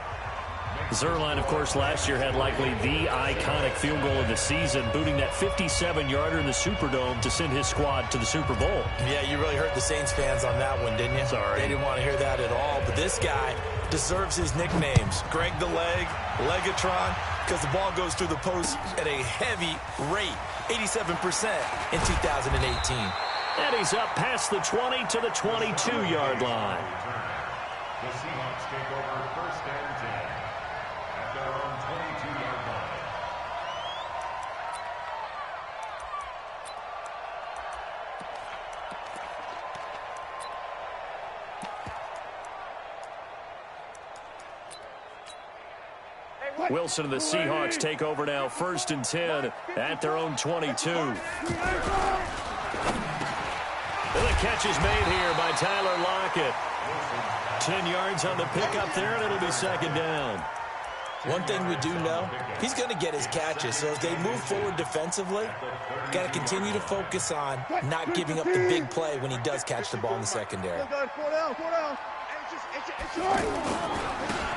Zuerlein, of course, last year had likely the iconic field goal of the season, booting that 57-yarder in the Superdome to send his squad to the Super Bowl. Yeah, you really hurt the Saints fans on that one, didn't you? Sorry. They didn't want to hear that at all. But this guy deserves his nicknames. Greg the Leg, Legatron, because the ball goes through the post at a heavy rate, 87% in 2018. And he's up past the 20 to the 22-yard line. The Seahawks take over 1st and 10 at their own 22-yard line. Wilson and the Seahawks take over now, 1st and 10 at their own 22. And the catch is made here by Tyler Lockett. 10 yards on the pickup there, and it'll be 2nd down. One thing we do know, he's going to get his catches. So as they move forward defensively, got to continue to focus on not giving up the big play when he does catch the ball in the secondary.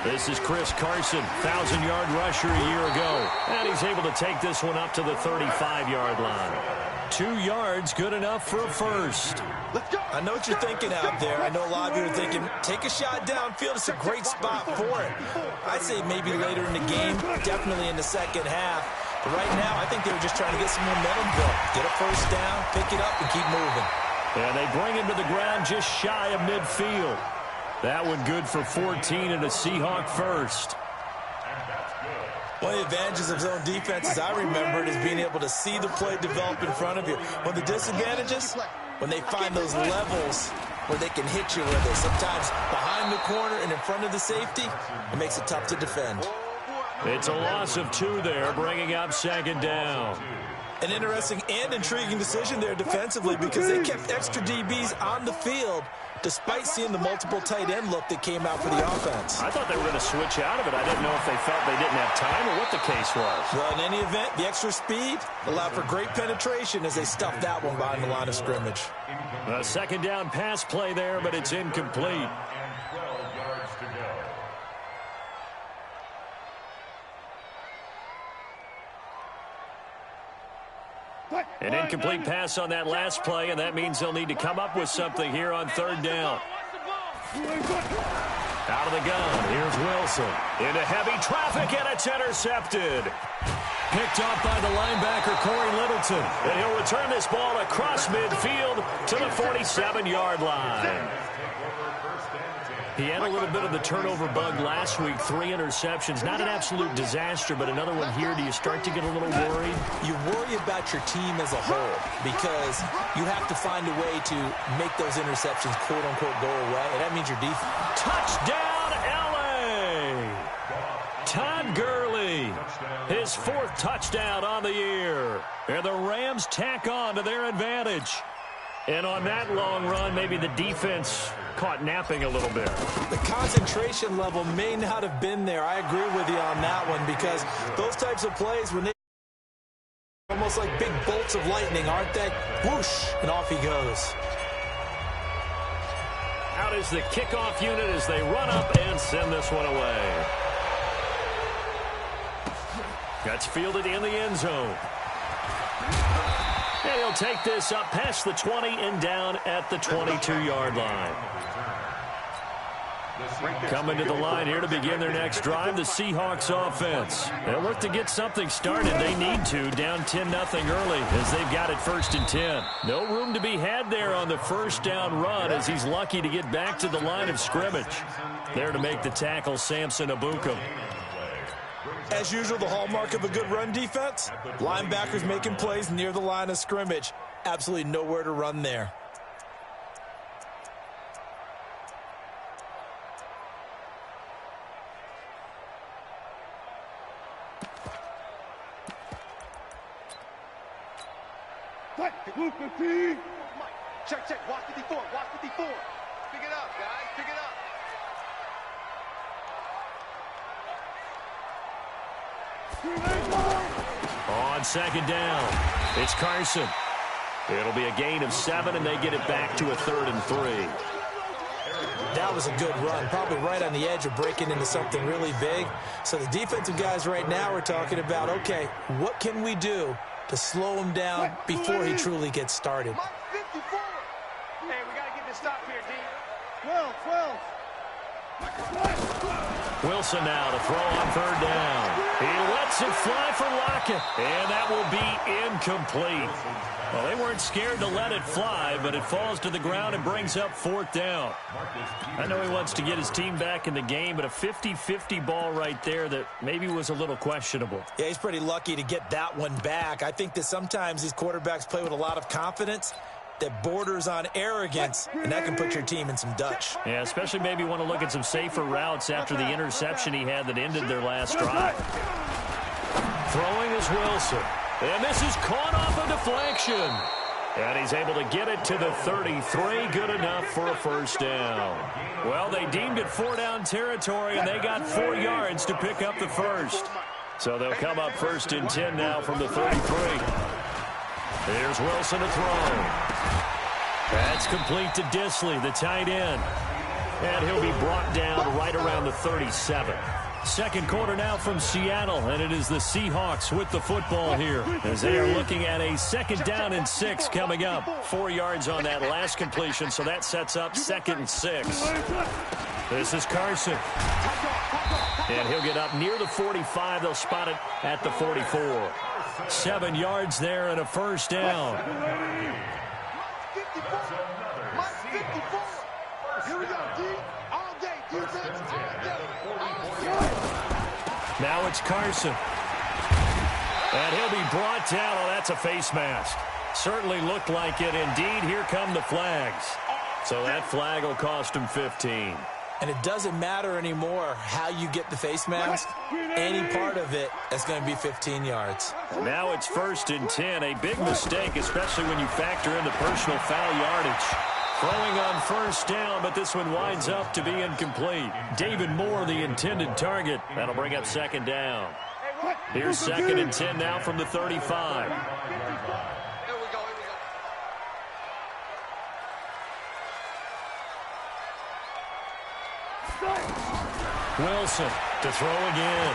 This is Chris Carson, 1,000-yard rusher a year ago. And he's able to take this one up to the 35-yard line. 2 yards, good enough for a first. I know what you're thinking out there. I know a lot of you are thinking, take a shot downfield. It's a great spot for it. I'd say maybe later in the game, definitely in the second half. But right now, I think they were just trying to get some momentum built. Get a first down, pick it up, and keep moving. And they bring him to the ground just shy of midfield. That one good for 14 and a Seahawk first. One of the advantages of zone defense, as I remember it, is being able to see the play develop in front of you. One of the disadvantages, when they find those levels where they can hit you with it. Sometimes behind the corner and in front of the safety, it makes it tough to defend. It's a loss of 2 there, bringing up second down. An interesting and intriguing decision there defensively because they kept extra DBs on the field despite seeing the multiple tight end look that came out for the offense. I thought they were going to switch out of it. I didn't know if they felt they didn't have time or what the case was. Well, in any event, the extra speed allowed for great penetration as they stuffed that one behind the line of scrimmage. A second down pass play there, but it's incomplete. An incomplete pass on that last play, and that means they'll need to come up with something here on third down. Out of the gun, here's Wilson. Into heavy traffic, and it's intercepted. Picked up by the linebacker, Corey Littleton. And he'll return this ball across midfield to the 47-yard line. He had a little bit of the turnover bug last week, 3 interceptions. Not an absolute disaster, but another one here. Do you start to get a little worried? You worry about your team as a whole because you have to find a way to make those interceptions, quote-unquote, go away, and that means your defense. Touchdown, L.A.! Todd Gurley, his 4th touchdown on the year. And the Rams tack on to their advantage. And on that long run, maybe the defense caught napping a little bit. The concentration level may not have been there. I agree with you on that one because those types of plays, when they almost like big bolts of lightning, aren't they? Whoosh, and off he goes. Out is the kickoff unit as they run up and send this one away. That's fielded in the end zone. And he'll take this up past the 20 and down at the 22-yard line. Coming to the line here to begin their next drive, the Seahawks offense. They'll look to get something started. They need to, down 10-0 early as they've got it 1st and 10. No room to be had there on the first down run as he's lucky to get back to the line of scrimmage. There to make the tackle, Samson Abukum. As usual, the hallmark of a good run defense, linebackers making plays near the line of scrimmage. Absolutely nowhere to run there. Check, check, watch 54, watch 54. Pick it up, guys, pick it up. On second down, it's Carson. It'll be a gain of 7, and they get it back to a 3rd and 3. That was a good run, probably right on the edge of breaking into something really big. So the defensive guys right now are talking about, okay, what can we do to slow him down before he truly gets started? Hey, we got to get this stop here, D. 12. Wilson now to throw on 3rd down. He lets it fly for Lockett, and that will be incomplete. Well, they weren't scared to let it fly, but it falls to the ground and brings up 4th down. I know he wants to get his team back in the game, but a 50-50 ball right there that maybe was a little questionable. Yeah, he's pretty lucky to get that one back. I think that sometimes these quarterbacks play with a lot of confidence that borders on arrogance, and that can put your team in some Dutch. Yeah, especially maybe want to look at some safer routes after the interception he had that ended their last drive. Throwing is Wilson. And this is caught off a deflection. And he's able to get it to the 33. Good enough for a 1st down. Well, they deemed it 4-down territory, and they got 4 yards to pick up the 1st. So they'll come up 1st and 10 now from the 33. Here's Wilson to throw. That's complete to Disley, the tight end. And he'll be brought down right around the 37. Second quarter now from Seattle, and it is the Seahawks with the football here as they are looking at a 2nd down and 6 coming up. 4 yards on that last completion, so that sets up 2nd and 6. This is Carson. And he'll get up near the 45. They'll spot it at the 44. 7 yards there and a 1st down. 54. Here we go, D. All day, defense, all day. Now it's Carson. And he'll be brought down. Oh, that's a face mask. Certainly looked like it. Indeed, here come the flags. So that flag will cost him 15. And it doesn't matter anymore how you get the face mask. Any part of it is going to be 15 yards. And now it's 1st and 10. A big mistake, especially when you factor in the personal foul yardage. Throwing on 1st down, but this one winds up to be incomplete. David Moore, the intended target. That'll bring up 2nd down. Here's 2nd and 10 now from the 35. Wilson to throw again.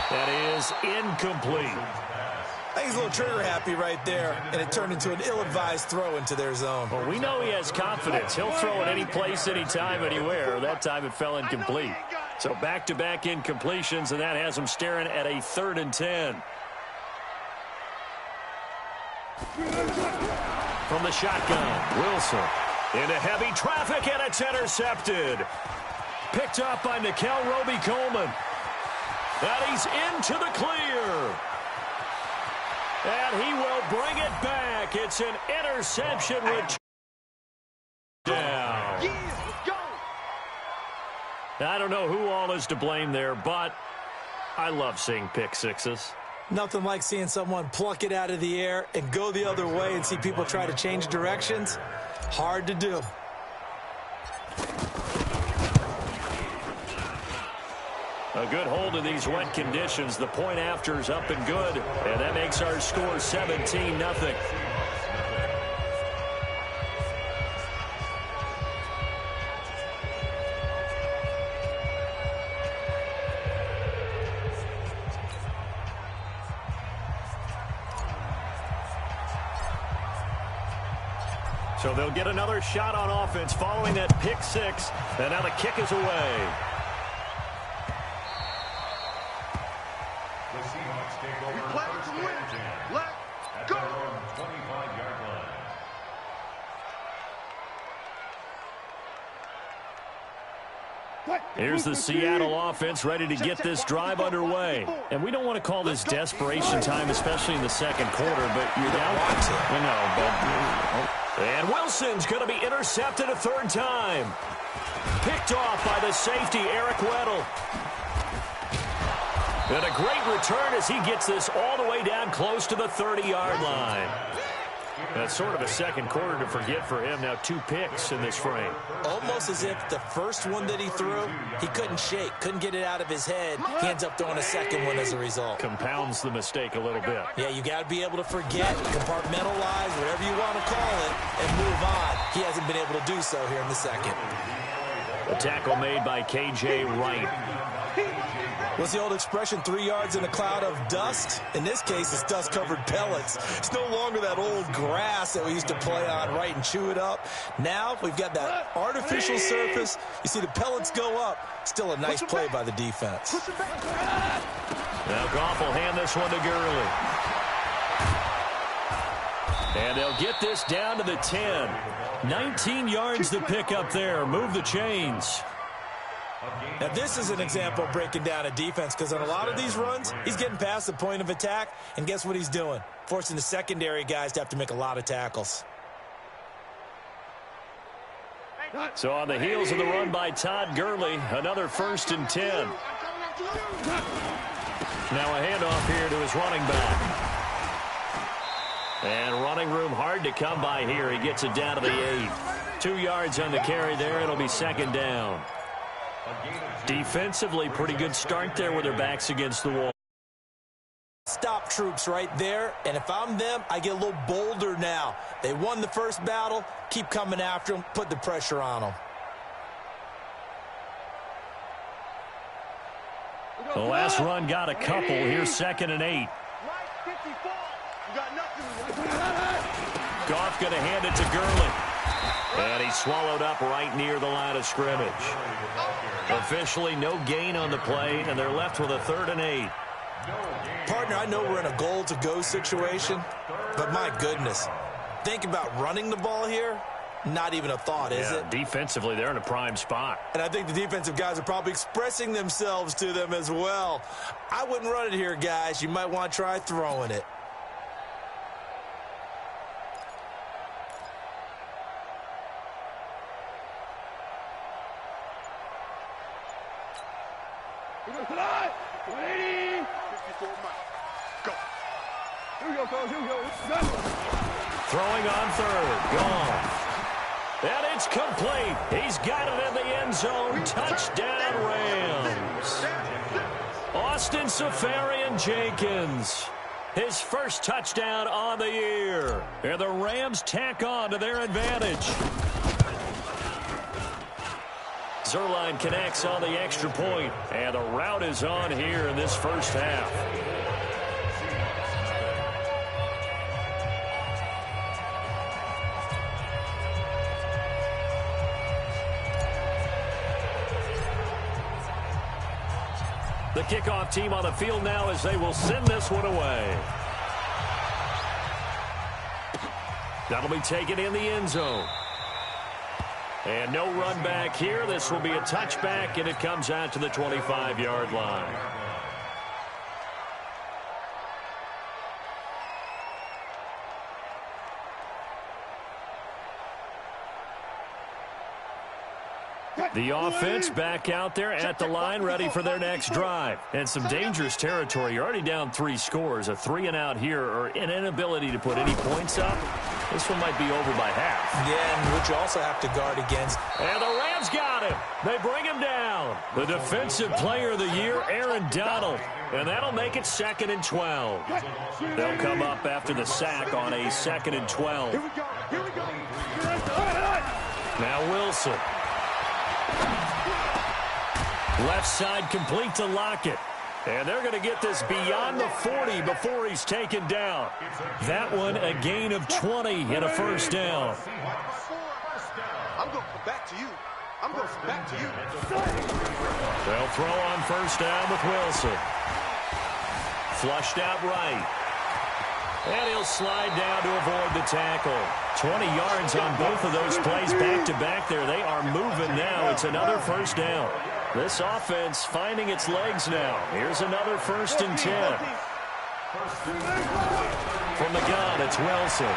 That is incomplete. I think he's a little trigger happy right there, and it turned into an ill-advised throw into their zone. Well, we know he has confidence. He'll throw it any place, anytime, anywhere. That time it fell incomplete. So back-to-back incompletions, and that has him staring at a 3rd and 10. From the shotgun, Wilson into heavy traffic, and it's intercepted. Picked up by Nikel Roby-Coleman. And he's into the clear. And he will bring it back. It's an interception return. Down. I don't know who all is to blame there, but I love seeing pick sixes. Nothing like seeing someone pluck it out of the air and go the other way and see people try to change directions. Hard to do. A good hold of these wet conditions. The point after is up and good. And that makes our score 17-0. So they'll get another shot on offense following that pick six. And now the kick is away. Here's the Seattle offense ready to get this drive underway. And we don't want to call this desperation time, especially in the 2nd quarter, but you're down. We know, but... And Wilson's going to be intercepted a 3rd time. Picked off by the safety, Eric Weddle. And a great return as he gets this all the way down close to the 30-yard line. That's sort of a 2nd quarter to forget for him. Now 2 picks in this frame. Almost as if the first one that he threw, he couldn't shake, couldn't get it out of his head. He ends up throwing a 2nd one as a result. Compounds the mistake a little bit. Yeah, you got to be able to forget, compartmentalize, whatever you want to call it, and move on. He hasn't been able to do so here in the 2nd. A tackle made by K.J. Wright. What's the old expression, 3 yards in a cloud of dust? In this case, it's dust-covered pellets. It's no longer that old grass that we used to play on, right, and chew it up. Now we've got that artificial surface. You see the pellets go up. Still a nice play by the defense. Now Goff will hand this one to Gurley. And they'll get this down to the 10. 19 yards to pick up there. Move the chains. Now, this is an example of breaking down a defense because on a lot of these runs, he's getting past the point of attack, and guess what he's doing? Forcing the secondary guys to have to make a lot of tackles. So on the heels of the run by Todd Gurley, another 1st and 10. Now a handoff here to his running back. And running room hard to come by here. He gets it down to the 8. 2 yards on the carry there. It'll be 2nd down. Defensively, pretty good start there with their backs against the wall. Stop troops right there, and if I'm them, I get a little bolder now. They won the first battle. Keep coming after them. Put the pressure on them. The last run got a couple. Here's 2nd and 8. Goff going to hand it to Gurley. And he's swallowed up right near the line of scrimmage. Officially no gain on the play, and they're left with a 3rd and 8. Partner, I know we're in a goal-to-go situation, but my goodness, think about running the ball here. Not even a thought, is it? Defensively, they're in a prime spot. And I think the defensive guys are probably expressing themselves to them as well. I wouldn't run it here, guys. You might want to try throwing it. Ready? 54 Mike. Go. Here we go, Coach. Here we go. Throwing on third. Gone. And it's complete. He's got it in the end zone. Touchdown, Rams. Austin Safarian-Jenkins. His first touchdown on the year. And the Rams tack on to their advantage. Zerline connects on the extra point, and the rout is on here in this first half. The kickoff team on the field now as they will send this one away. That'll be taken in the end zone. And no run back here. This will be a touchback, and it comes out to the 25-yard line. The offense back out there at the line, ready for their next drive. And some dangerous territory. You're already down 3 scores. A 3-and-out here, or an inability to put any points up. This one might be over by half. Yeah, and which you also have to guard against. And the Rams got him. They bring him down. The Defensive Player of the Year, Aaron Donald. And that'll make it 2nd and 12. They'll come up after the sack on a 2nd and 12. Here we go. Here we go. Now Wilson. Left side complete to Lockett. And they're going to get this beyond the 40 before he's taken down. That one a gain of 20 and a first down. I'm going to come back to you. I'm going to come back to you. They'll throw on first down with Wilson. Flushed out right. And he'll slide down to avoid the tackle. 20 yards on both of those plays back-to-back there. They are moving now. It's another first down. This offense finding its legs now. Here's another 1st and 10. From the gun, it's Wilson.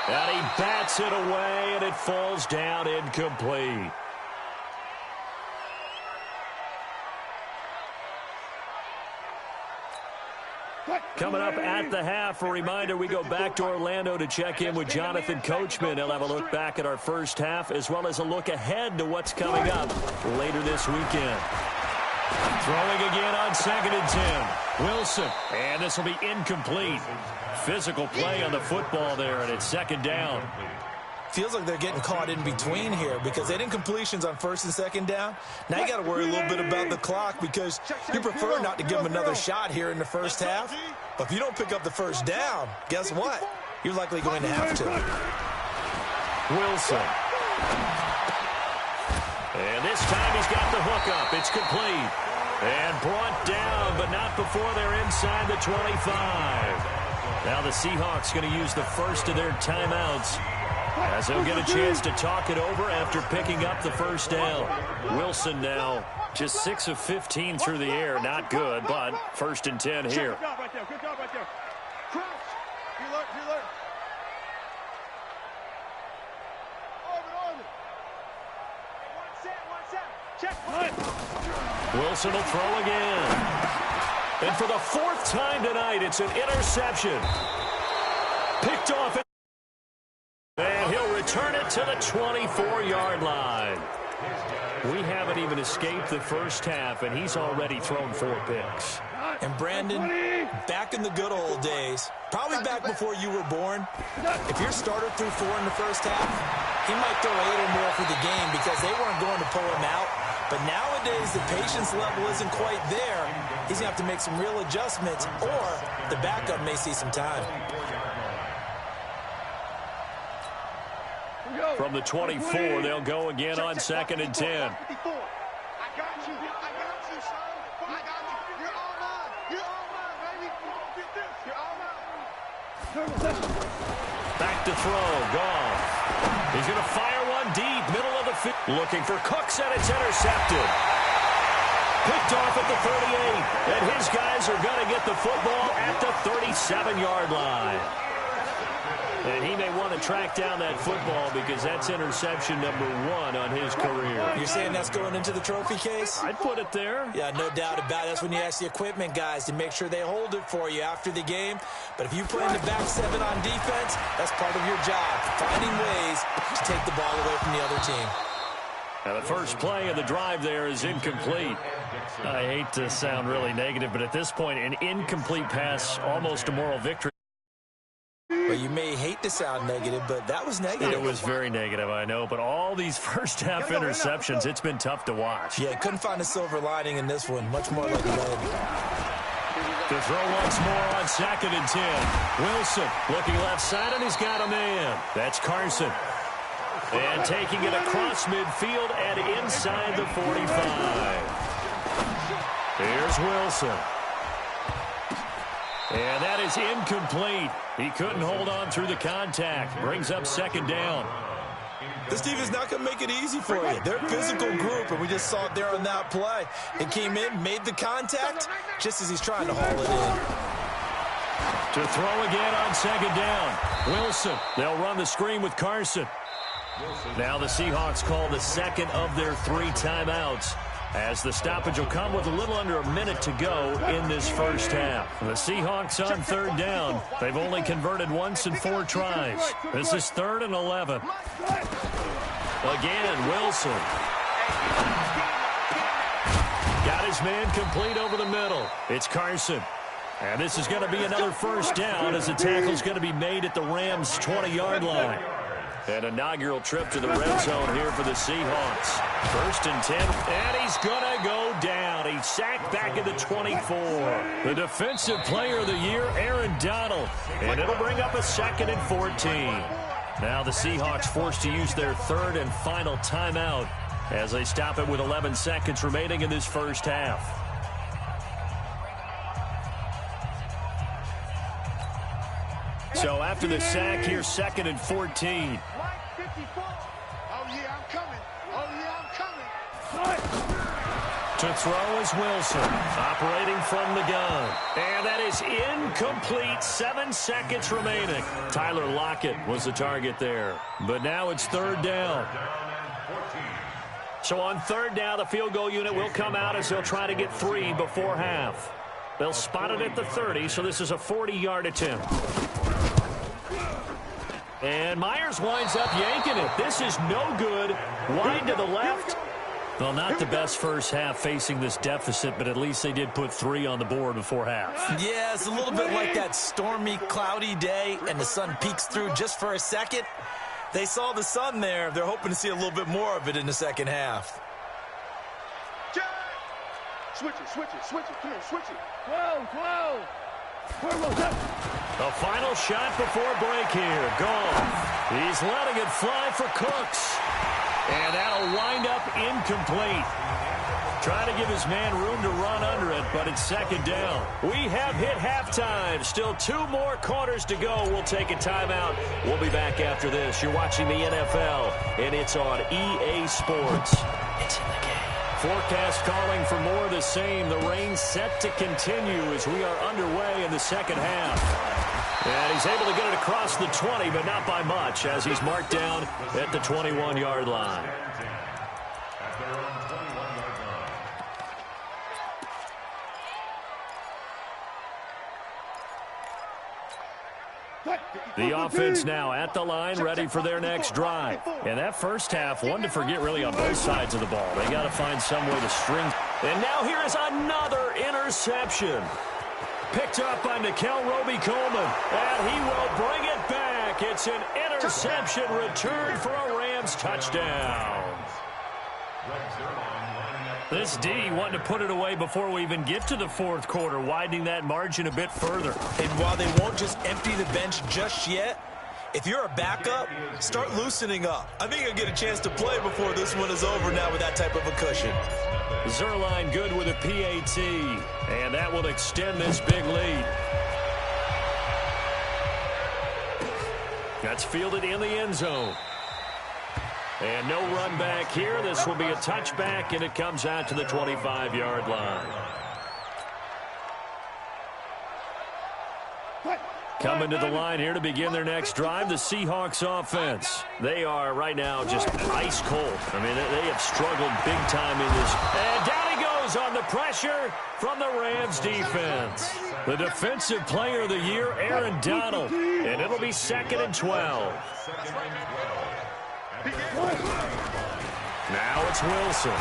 And he bats it away, and it falls down incomplete. Coming up at the half, a reminder, we go back to Orlando to check in with Jonathan Coachman. He'll have a look back at our first half as well as a look ahead to what's coming up later this weekend. Throwing again on 2nd and 10. Wilson, and this will be incomplete. Physical play on the football there, and it's 2nd down. Feels like they're getting caught in between here because they didn't completions on 1st and 2nd down. Now you got to worry a little bit about the clock because you prefer not to give them another shot here in the first half. But if you don't pick up the first down, guess what? You're likely going to have to. Wilson. And this time he's got the hook up. It's complete. And brought down, but not before they're inside the 25. Now the Seahawks going to use the first of their timeouts, as they'll get a chance to talk it over after picking up the first down. Wilson now just 6 of 15 through the air. Not good, but 1st and 10 here. Good job right there. Good job right there. Crouch. You look. Orbit. One set. Check. Wilson will throw again. And for the 4th time tonight, it's an interception. Picked off. And he'll return it to the 24-yard line. We haven't even escaped the first half, and he's already thrown 4 picks. And Brandon, back in the good old days, probably back before you were born, if your starter threw 4 in the first half, he might throw 8 or more for the game because they weren't going to pull him out. But nowadays, the patience level isn't quite there. He's going to have to make some real adjustments, or the backup may see some time. From the 24, they'll go again on 2nd and 10. I got you. I got you, son. I got you. You're all mine. You're all mine, baby. Get this. You're all mine. Back to throw. Gone. He's going to fire one deep, middle of the field. Looking for Cooks, and it's intercepted. Picked off at the 38. And his guys are going to get the football at the 37-yard line. And he may want to track down that football because that's interception number 1 on his career. You're saying that's going into the trophy case? I'd put it there. Yeah, no doubt about it. That's when you ask the equipment guys to make sure they hold it for you after the game. But if you play in the back 7 on defense, that's part of your job, finding ways to take the ball away from the other team. Now the first play of the drive there is incomplete. I hate to sound really negative, but at this point, an incomplete pass, almost a moral victory. Well, you may hate to sound negative, but that was negative. It was very negative, I know, but all these first-half interceptions, it's been tough to watch. Yeah, couldn't find a silver lining in this one. Much more like lead. To throw once more on 2nd and 10. Wilson looking left side, and he's got a man. That's Carson. And taking it across midfield and inside the 45. Here's Wilson. And that is incomplete. He couldn't hold on through the contact. Brings up 2nd down. This team is not going to make it easy for you. They're a physical group, and we just saw it there on that play. It came in, made the contact, just as he's trying to haul it in. To throw again on 2nd down. Wilson. They'll run the screen with Carson. Now the Seahawks call the 2nd of their 3 timeouts, as the stoppage will come with a little under a minute to go in this first half. The Seahawks on 3rd down. They've only converted once in 4 tries. This is 3rd and 11. Again, Wilson. Got his man complete over the middle. It's Carson. And this is going to be another first down as the tackle's going to be made at the Rams' 20-yard line. An inaugural trip to the red zone here for the Seahawks. 1st and 10, and he's going to go down. He's sacked back at the 24. The Defensive Player of the Year, Aaron Donald. And it'll bring up a 2nd and 14. Now the Seahawks forced to use their 3rd and final timeout as they stop it with 11 seconds remaining in this first half. So after the sack, here's 2nd and 14. To throw is Wilson, operating from the gun. And that is incomplete. 7 seconds remaining. Tyler Lockett was the target there. But now it's 3rd down. So on 3rd down, the field goal unit will come out as they'll try to get 3 before half. They'll spot it at the 30, so this is a 40-yard attempt. And Myers winds up yanking it. This is no good. Wide to the left. Well, not the best first half facing this deficit, but at least they did put 3 on the board before half. Yeah, it's a little bit like that stormy, cloudy day, and the sun peeks through just for a second. They saw the sun there. They're hoping to see a little bit more of it in the second half. Switch it. Come on, switch it. Whoa. The final shot before break here. Goff. He's letting it fly for Cooks. And that'll wind up incomplete. Trying to give his man room to run under it, but it's 2nd down. We have hit halftime. Still 2 more quarters to go. We'll take a timeout. We'll be back after this. You're watching the NFL, and it's on EA Sports. It's in the game. Forecast calling for more of the same. The rain set to continue as we are underway in the second half. And he's able to get it across the 20, but not by much, as he's marked down at the 21-yard line. The offense now at the line, ready for their next drive. And that first half, one to forget really on both sides of the ball. They got to find some way to string. And now here is another interception. Picked up by Nickel Roby-Coleman. And he will bring it back. It's an interception return for a Rams touchdown. This D wanting to put it away before we even get to the 4th quarter, widening that margin a bit further. And while they won't just empty the bench just yet, if you're a backup, start loosening up. I think you'll get a chance to play before this one is over now with that type of a cushion. Zerline good with a PAT, and that will extend this big lead. That's fielded in the end zone. And no run back here. This will be a touchback, and it comes out to the 25-yard line. Coming to the line here to begin their next drive, the Seahawks offense. They are right now just ice cold. I mean, they have struggled big time in this. And down he goes on the pressure from the Rams defense. The defensive player of the year, Aaron Donald. And it'll be 2nd and 12. Now it's Wilson.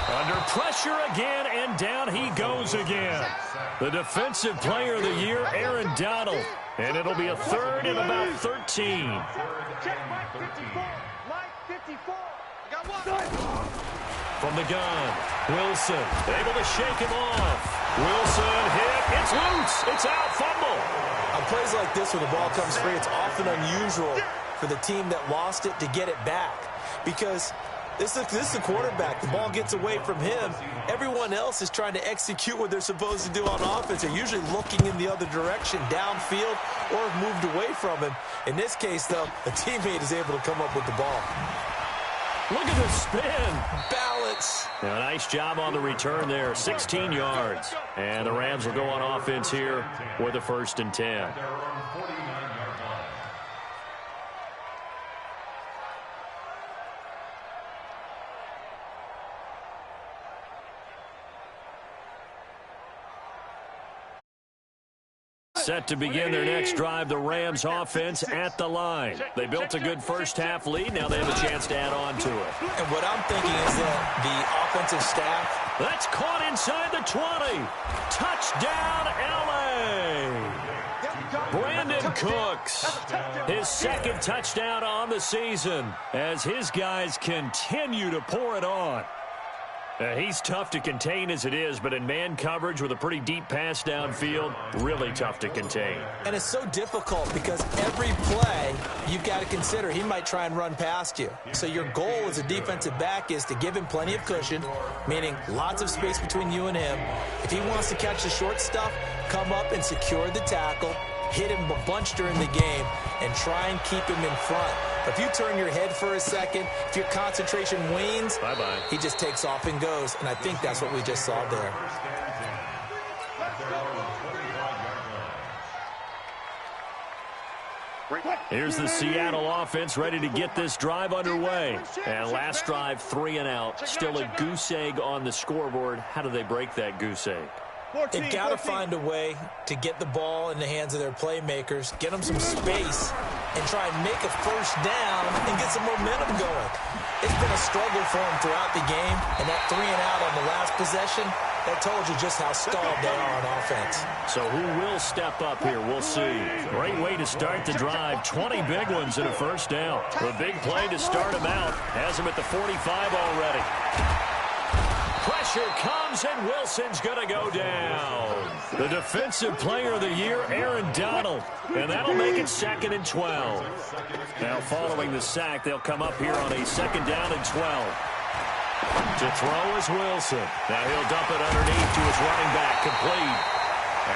Under pressure again, and down he goes again. The defensive player of the year, Aaron Donald. And it'll be a 3rd and about 13. From the gun, Wilson able to shake him off. Wilson hit. It's loose. It's out. Fumble. On plays like this where the ball comes free, it's often unusual for the team that lost it to get it back. Because this is the quarterback. The ball gets away from him. Everyone else is trying to execute what they're supposed to do on offense. They're usually looking in the other direction, downfield, or have moved away from him. In this case, though, a teammate is able to come up with the ball. Look at the spin. Balance. Now, a nice job on the return there. 16 yards. And the Rams will go on offense here with a 1st and 10. Set to begin their next drive, the Rams offense at the line. They built a good first-half lead. Now they have a chance to add on to it. And what I'm thinking is that the offensive staff. That's caught inside the 20. Touchdown, L.A. Brandon Cooks, his 2nd touchdown on the season as his guys continue to pour it on. He's tough to contain as it is, but in man coverage with a pretty deep pass downfield, really tough to contain. And it's so difficult because every play you've got to consider he might try and run past you. So your goal as a defensive back is to give him plenty of cushion, meaning lots of space between you and him. If he wants to catch the short stuff, come up and secure the tackle, hit him a bunch during the game, and try and keep him in front. If you turn your head for a second, if your concentration wanes, bye-bye. He just takes off and goes. And I think that's what we just saw there. Here's the Seattle offense ready to get this drive underway. And last drive, 3 and out. Still a goose egg on the scoreboard. How do they break that goose egg? They've got to find a way to get the ball in the hands of their playmakers, get them some space, and try and make a first down and get some momentum going. It's been a struggle for them throughout the game, and that 3 and out on the last possession, that told you just how stalled they are on offense. So who will step up here? We'll see. Great way to start the drive. 20 big ones and a first down. The big play to start him out. Has him at the 45 already. Pressure comes, and Wilson's going to go down. The defensive player of the year, Aaron Donald. And that'll make it 2nd and 12. Now, following the sack, they'll come up here on a 2nd down and 12. To throw is Wilson. Now he'll dump it underneath to his running back, complete.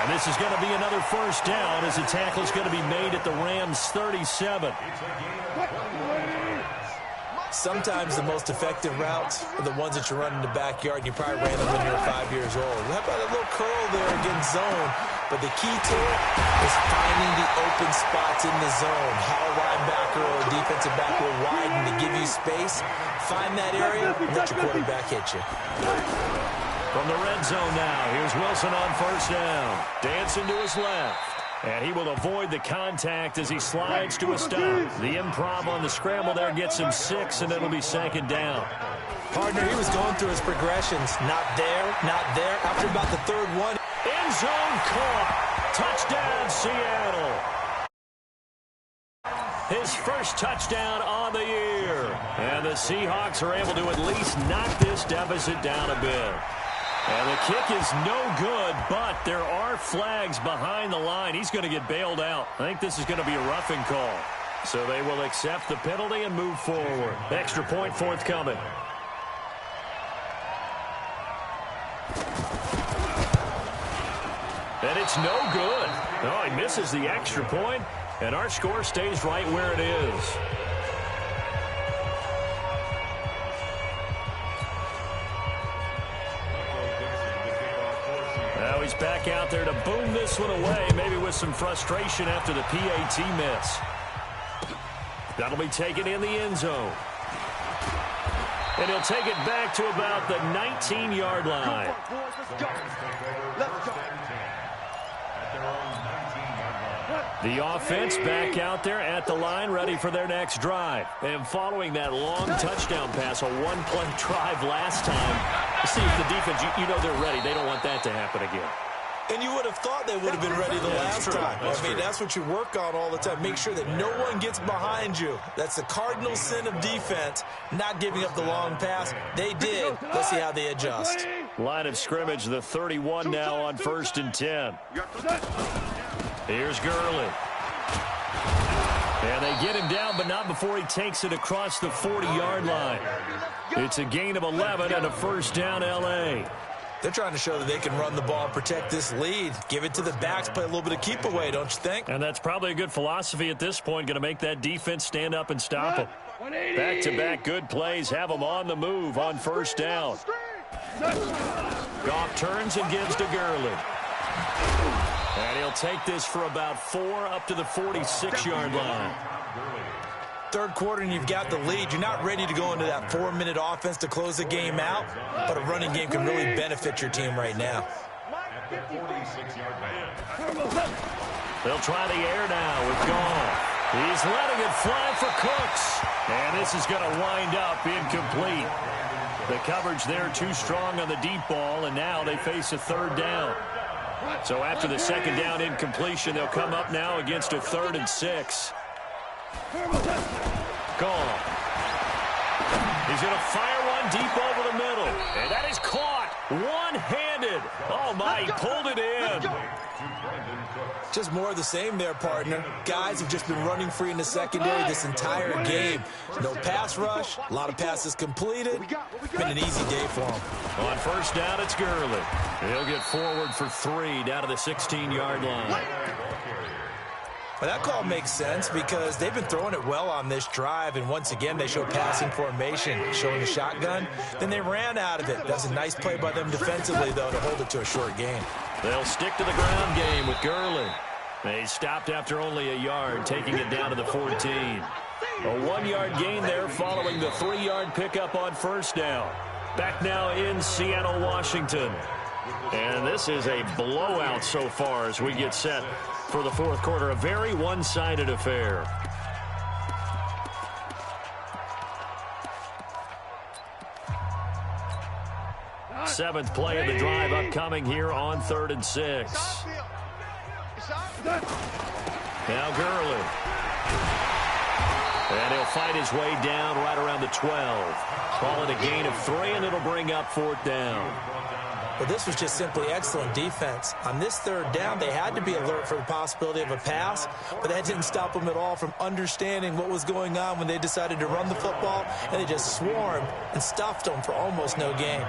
And this is going to be another first down as the tackle's going to be made at the Rams' 37. Sometimes the most effective routes are the ones that you run in the backyard, and you probably ran them when you were 5 years old. How about a little curl there against zone? But the key to it is finding the open spots in the zone. How a linebacker or a defensive back will widen to give you space. Find that area and let your quarterback hit you. From the red zone now, here's Wilson on first down. Dancing to his left. And he will avoid the contact as he slides to a stop. The improv on the scramble there gets him 6, and it'll be 2nd down. Partner, he was going through his progressions. Not there, not there. After about the 3rd one. End zone caught. Touchdown, Seattle. His first touchdown on the year. And the Seahawks are able to at least knock this deficit down a bit. And the kick is no good, but there are flags behind the line. He's going to get bailed out. I think this is going to be a roughing call. So they will accept the penalty and move forward. Extra point forthcoming. And it's no good. Oh, he misses the extra point, and our score stays right where it is. he's back out there to boom this one away, maybe with some frustration after the PAT miss. That'll be taken in the end zone. And he'll take it back to about the 19-yard line. The offense back out there at the line, ready for their next drive. And following that long touchdown pass, a one-play drive last time, see if the defense, you know they're ready. They don't want that to happen again. And you would have thought they would have been ready the last time. That's what you work on all the time. Make sure that no one gets behind you. That's the cardinal sin of defense, not giving up the long pass. They did. Let's see how they adjust. Line of scrimmage, the 31 now on 1st and 10. Here's Gurley. And they get him down, but not before he takes it across the 40-yard line. It's a gain of 11 and a first down, L.A. They're trying to show that they can run the ball, protect this lead. Give it to the backs, play a little bit of keep away, don't you think? And that's probably a good philosophy at this point, going to make that defense stand up and stop them. Back-to-back good plays have them on the move on first down. Goff turns and gives to Gurley. And he'll take this for about 4 up to the 46-yard line. Third quarter and you've got the lead. You're not ready to go into that 4-minute offense to close the game out, but a running game can really benefit your team right now. They'll try the air now with Goff. He's letting it fly for Cooks. And this is going to wind up incomplete. The coverage there too strong on the deep ball, and now they face a third down. So after the second down incompletion, they'll come up now against a 3rd and 6. Gone. He's going to fire one deep over the middle. And that is caught one-handed. Oh, my, he pulled it in. Just more of the same there, partner. Guys have just been running free in the secondary this entire game. No pass rush, a lot of passes completed. Been an easy day for them. On first down, it's Gurley. He'll get forward for 3 down to the 16-yard line. Well, that call makes sense because they've been throwing it well on this drive, and once again they show passing formation, showing the shotgun. Then they ran out of it. That was a nice play by them defensively, though, to hold it to a short game. They'll stick to the ground game with Gurley. They stopped after only a yard, taking it down to the 14. A 1-yard gain there following the 3-yard pickup on first down. Back now in Seattle, Washington. And this is a blowout so far as we get set for the fourth quarter. A very one-sided affair. Seventh play of the drive upcoming here on 3rd and 6. Now Gurley. And he'll fight his way down right around the 12. Call it a gain of 3, and it'll bring up 4th down. Well, this was just simply excellent defense. On this 3rd down, they had to be alert for the possibility of a pass, but that didn't stop them at all from understanding what was going on when they decided to run the football, and they just swarmed and stuffed them for almost no gain.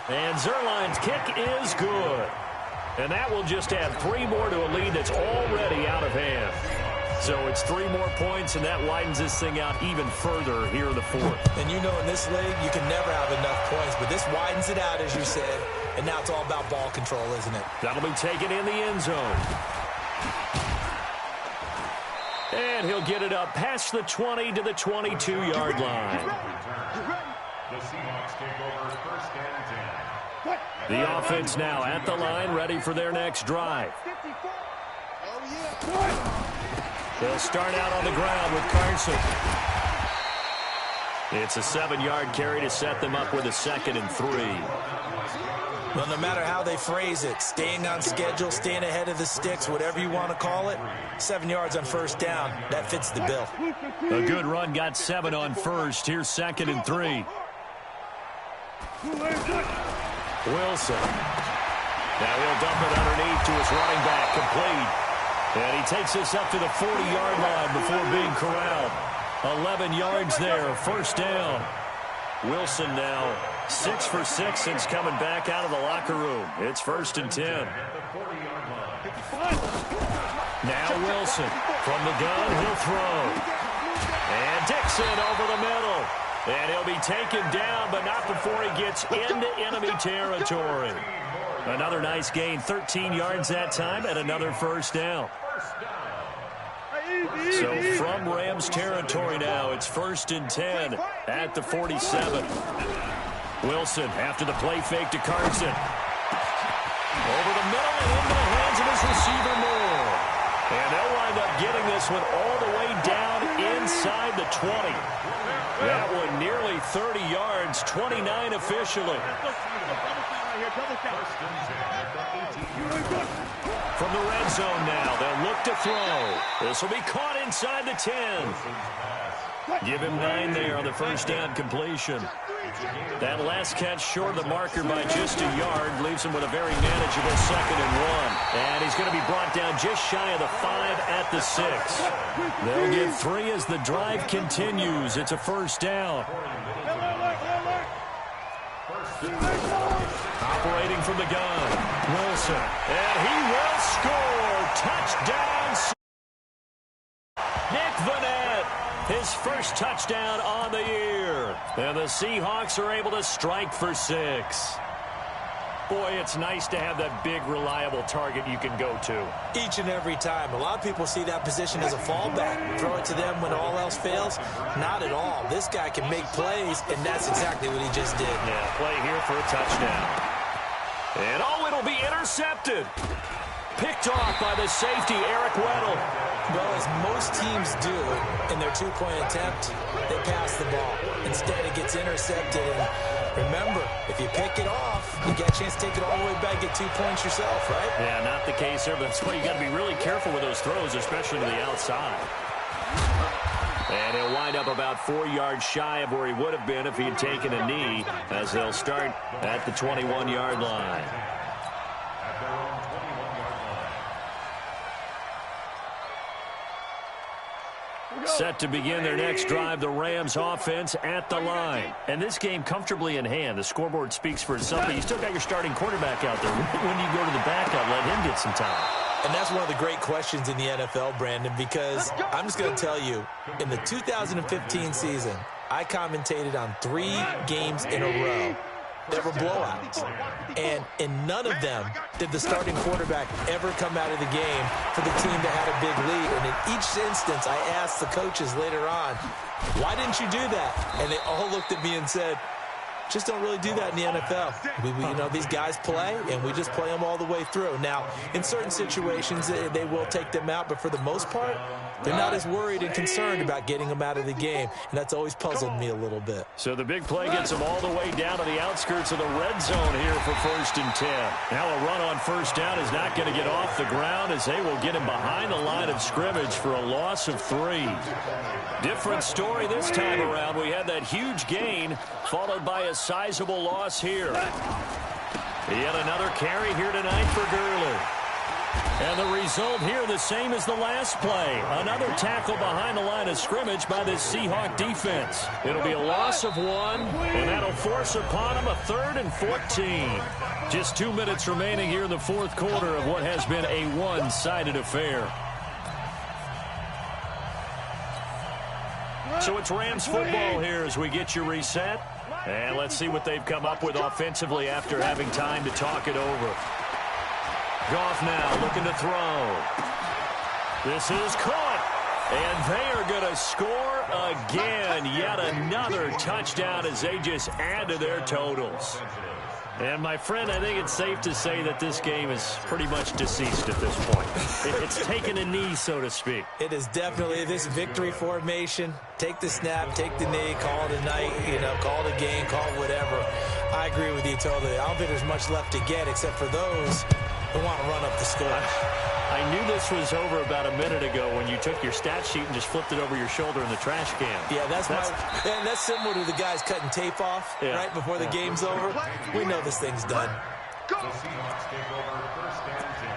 And Zerline's kick is good. And that will just add 3 more to a lead that's already out of hand. So it's 3 more points, and that widens this thing out even further here in the 4th. And you know in this league, you can never have enough points, but this widens it out, as you said, and now it's all about ball control, isn't it? That'll be taken in the end zone. And he'll get it up past the 20 to the 22-yard line. The Seahawks take over 1st and 10. The offense now at the line, ready for their next drive. They'll start out on the ground with Carson. It's a 7-yard carry to set them up with a 2nd and 3. Well, no matter how they phrase it, staying on schedule, staying ahead of the sticks, whatever you want to call it, 7 yards on first down, that fits the bill. A good run, got 7 on first. Here's 2nd and 3. Wilson. Now he'll dump it underneath to his running back, complete. And he takes this up to the 40-yard line before being corralled. 11 yards there, first down. Wilson now 6 for 6 since coming back out of the locker room. It's 1st and 10. Now Wilson from the gun, he'll throw. And Dixon over the middle. And he'll be taken down, but not before he gets into enemy territory. Another nice gain, 13 yards that time, and another first down. So from Rams territory now, it's 1st and 10 at the 47. Wilson after the play fake to Carson. Over the middle and into the hands of his receiver Moore. And they'll wind up getting this one all the way down inside the 20. That one nearly 30 yards, 29 officially. From the red zone now, they'll look to throw. This will be caught inside the 10. Give him 9 there on the first down completion. That last catch short of the marker by just a yard leaves him with a very manageable 2nd and 1. And he's going to be brought down just shy of the 5 at the 6. They'll get 3 as the drive continues. It's a first down. Operating from the gun, Wilson. And he will score. Touchdown. Nick Vanette, his first touchdown on the year. And the Seahawks are able to strike for 6. Boy, it's nice to have that big, reliable target you can go to. Each and every time. A lot of people see that position as a fallback. Throw it to them when all else fails. Not at all. This guy can make plays, and that's exactly what he just did. Yeah, play here for a touchdown. And it'll be intercepted. Picked off by the safety, Eric Weddle. Well, as most teams do in their 2-point attempt, they pass the ball. Instead, it gets intercepted. And remember, if you pick it off, you get a chance to take it all the way back, get 2 points yourself, right? Yeah, not the case there, but that's why you got to be really careful with those throws, especially to the outside. And he'll wind up about 4 yards shy of where he would have been if he had taken a knee, as they'll start at the 21-yard line. Set to begin their next drive, the Rams offense at the line. And this game comfortably in hand. The scoreboard speaks for itself, but you still got your starting quarterback out there. When do you go to the backup, let him get some time? And that's one of the great questions in the NFL, Brandon, because I'm just going to tell you, in the 2015 season, I commentated on 3 games in a row. There were blowouts. And in none of them did the starting quarterback ever come out of the game for the team that had a big lead. And in each instance, I asked the coaches later on, why didn't you do that? And they all looked at me and said, just don't really do that in the NFL. These guys play, and we just play them all the way through. Now, in certain situations, they will take them out, but for the most part, they're not as worried and concerned about getting them out of the game, and that's always puzzled me a little bit. So the big play gets them all the way down to the outskirts of the red zone here for 1st and 10. Now a run on first down is not going to get off the ground, as they will get him behind the line of scrimmage for a loss of 3. Different story this time around. We had that huge gain followed by a sizable loss here. Yet another carry here tonight for Gurley. And the result here the same as the last play. Another tackle behind the line of scrimmage by this Seahawk defense. It'll be a loss of 1, and that'll force upon them a 3rd and 14. Just 2 minutes remaining here in the 4th quarter of what has been a one-sided affair. So it's Rams football here as we get you reset. And let's see what they've come up with offensively after having time to talk it over. Goff now looking to throw. This is caught. And they are going to score again. Yet another touchdown as they just add to their totals. And, my friend, I think it's safe to say that this game is pretty much deceased at this point. It's taken a knee, so to speak. It is definitely this victory formation. Take the snap, take the knee, call it a night, call it a game, call it whatever. I agree with you totally. I don't think there's much left to get except for those who want to run up the score. I knew this was over about a minute ago when you took your stat sheet and just flipped it over your shoulder in the trash can. Yeah, that's similar to the guys cutting tape off right before the game's over. We know this thing's done. The Seahawks take over 1st and 10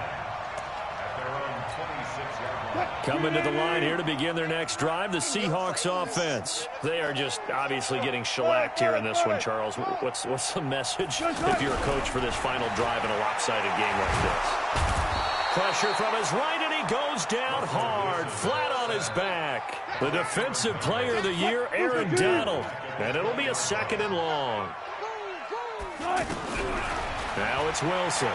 at their own 26-yard line. Coming to the line here to begin their next drive, the Seahawks offense. They are just obviously getting shellacked here in this one, Charles. What's the message if you're a coach for this final drive in a lopsided game like this? Pressure from his right, and he goes down hard, flat on his back. The Defensive Player of the Year, Aaron Donald. And it'll be a 2nd and long. Now it's Wilson.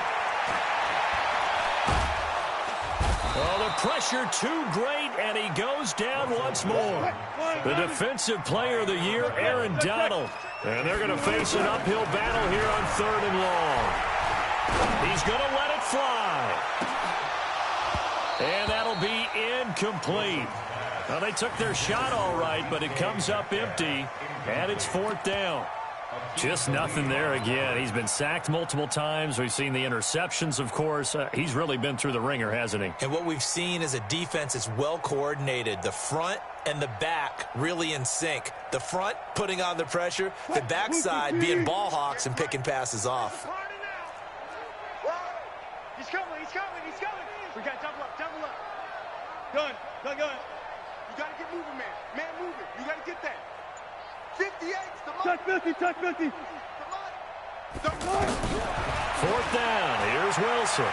Oh, the pressure too great, and he goes down once more. The Defensive Player of the Year, Aaron Donald. And they're going to face an uphill battle here on 3rd and long. He's going to let it fly. And that'll be incomplete. Well, they took their shot all right, but it comes up empty, and it's 4th down. Just nothing there again. He's been sacked multiple times. We've seen the interceptions, of course. He's really been through the ringer, hasn't he? And what we've seen is a defense that's well coordinated. The front and the back really in sync. The front putting on the pressure, the backside being ball hawks and picking passes off. He's coming. We got to double up. Gun. You got to get moving, man. Man moving. You got to get that. 58's the money. Touch 50. 4th down. Here's Wilson.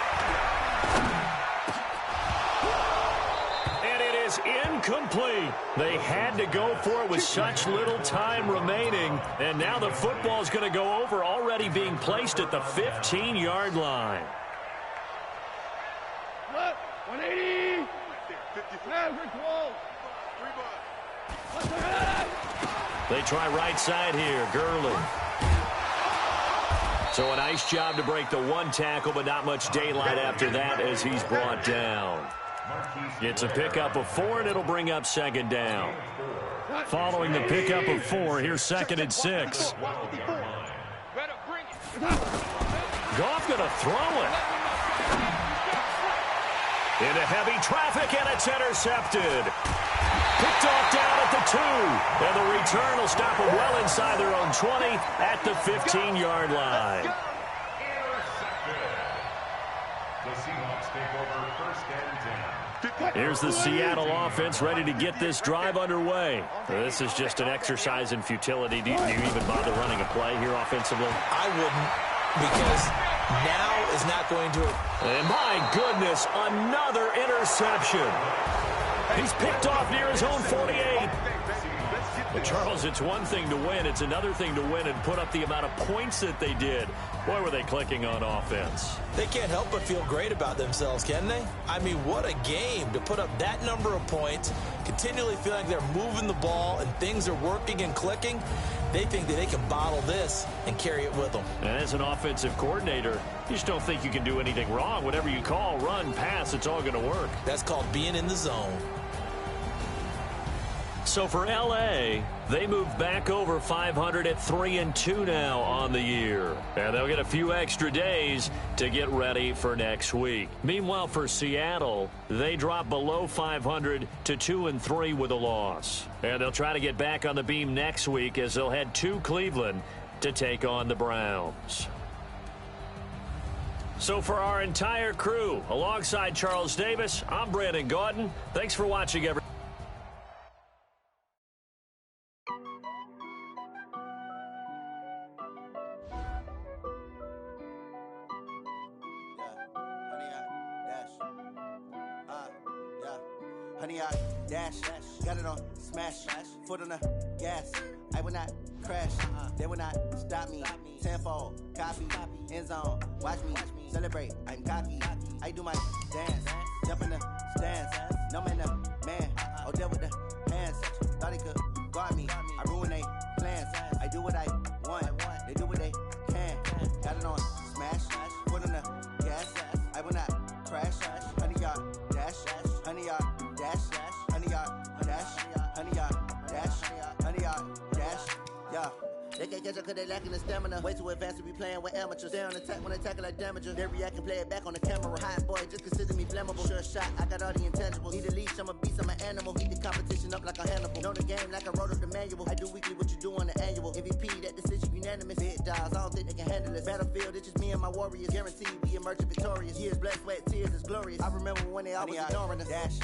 And it is incomplete. They had to go for it with such little time remaining. And now the football is going to go over, already being placed at the 15-yard line. 180. 54. They try right side here. Gurley. So a nice job to break the 1 tackle, but not much daylight after that as he's brought down. It's a pickup of 4, and it'll bring up 2nd down. Following the pickup of 4, here's 2nd and 6. Goff going to throw it. Into heavy traffic, and it's intercepted. Picked off down at the 2. And the return will stop them well inside their own 20 at the 15-yard line. The Seahawks take over 1st and 10. Here's the Seattle offense ready to get this drive underway. This is just an exercise in futility. Do you even bother running a play here offensively? I wouldn't, because now is not going to... And my goodness, another interception. He's picked off near his own 48. Well, Charles, it's one thing to win. It's another thing to win and put up the amount of points that they did. Boy, were they clicking on offense. They can't help but feel great about themselves, can they? I mean, what a game to put up that number of points, continually feeling like they're moving the ball and things are working and clicking. They think that they can bottle this and carry it with them. And as an offensive coordinator, you just don't think you can do anything wrong. Whatever you call, run, pass, it's all going to work. That's called being in the zone. So for L.A., they move back over 500 at 3-2 now on the year. And they'll get a few extra days to get ready for next week. Meanwhile, for Seattle, they drop below 500 to 2-3 with a loss. And they'll try to get back on the beam next week as they'll head to Cleveland to take on the Browns. So for our entire crew, alongside Charles Davis, I'm Brandon Gaudin. Thanks for watching, everyone. Honey, I dash, got it on smash, foot on the gas. I will not crash, they will not stop me. Tenfold, copy, end zone, watch me celebrate. I'm cocky, I do my dance, jump in the stands. No man, the man, oh, deal with the hands. Thought he could guard me, I ruin they plans. I do what I want, they do what they can. Got it on smash, foot on the gas. I will not crash, honey, y'all dash, honey, y'all dash, honey, y'all dash, honey, y'all dash, honey, y'all dash, yeah. They can't catch up cause they lacking the stamina. Way too advanced to be playing with amateurs. They on attack when they tackle like damagers. They react and play it back on the camera. Hot boy, just consider me flammable. Sure shot, I got all the intangibles. Need a leash, I'm a beast, I'm an animal. Heat the competition up like a Hannibal. Know the game like I wrote up the manual. I do weekly what you do on the annual. MVP, that decision unanimous. Big dogs, I don't think they can handle this. Battlefield, it's just me and my warriors. Guaranteed we emerge victorious. Years, blood, sweat, tears, it's glorious. I remember when they always ignoring us. Dash,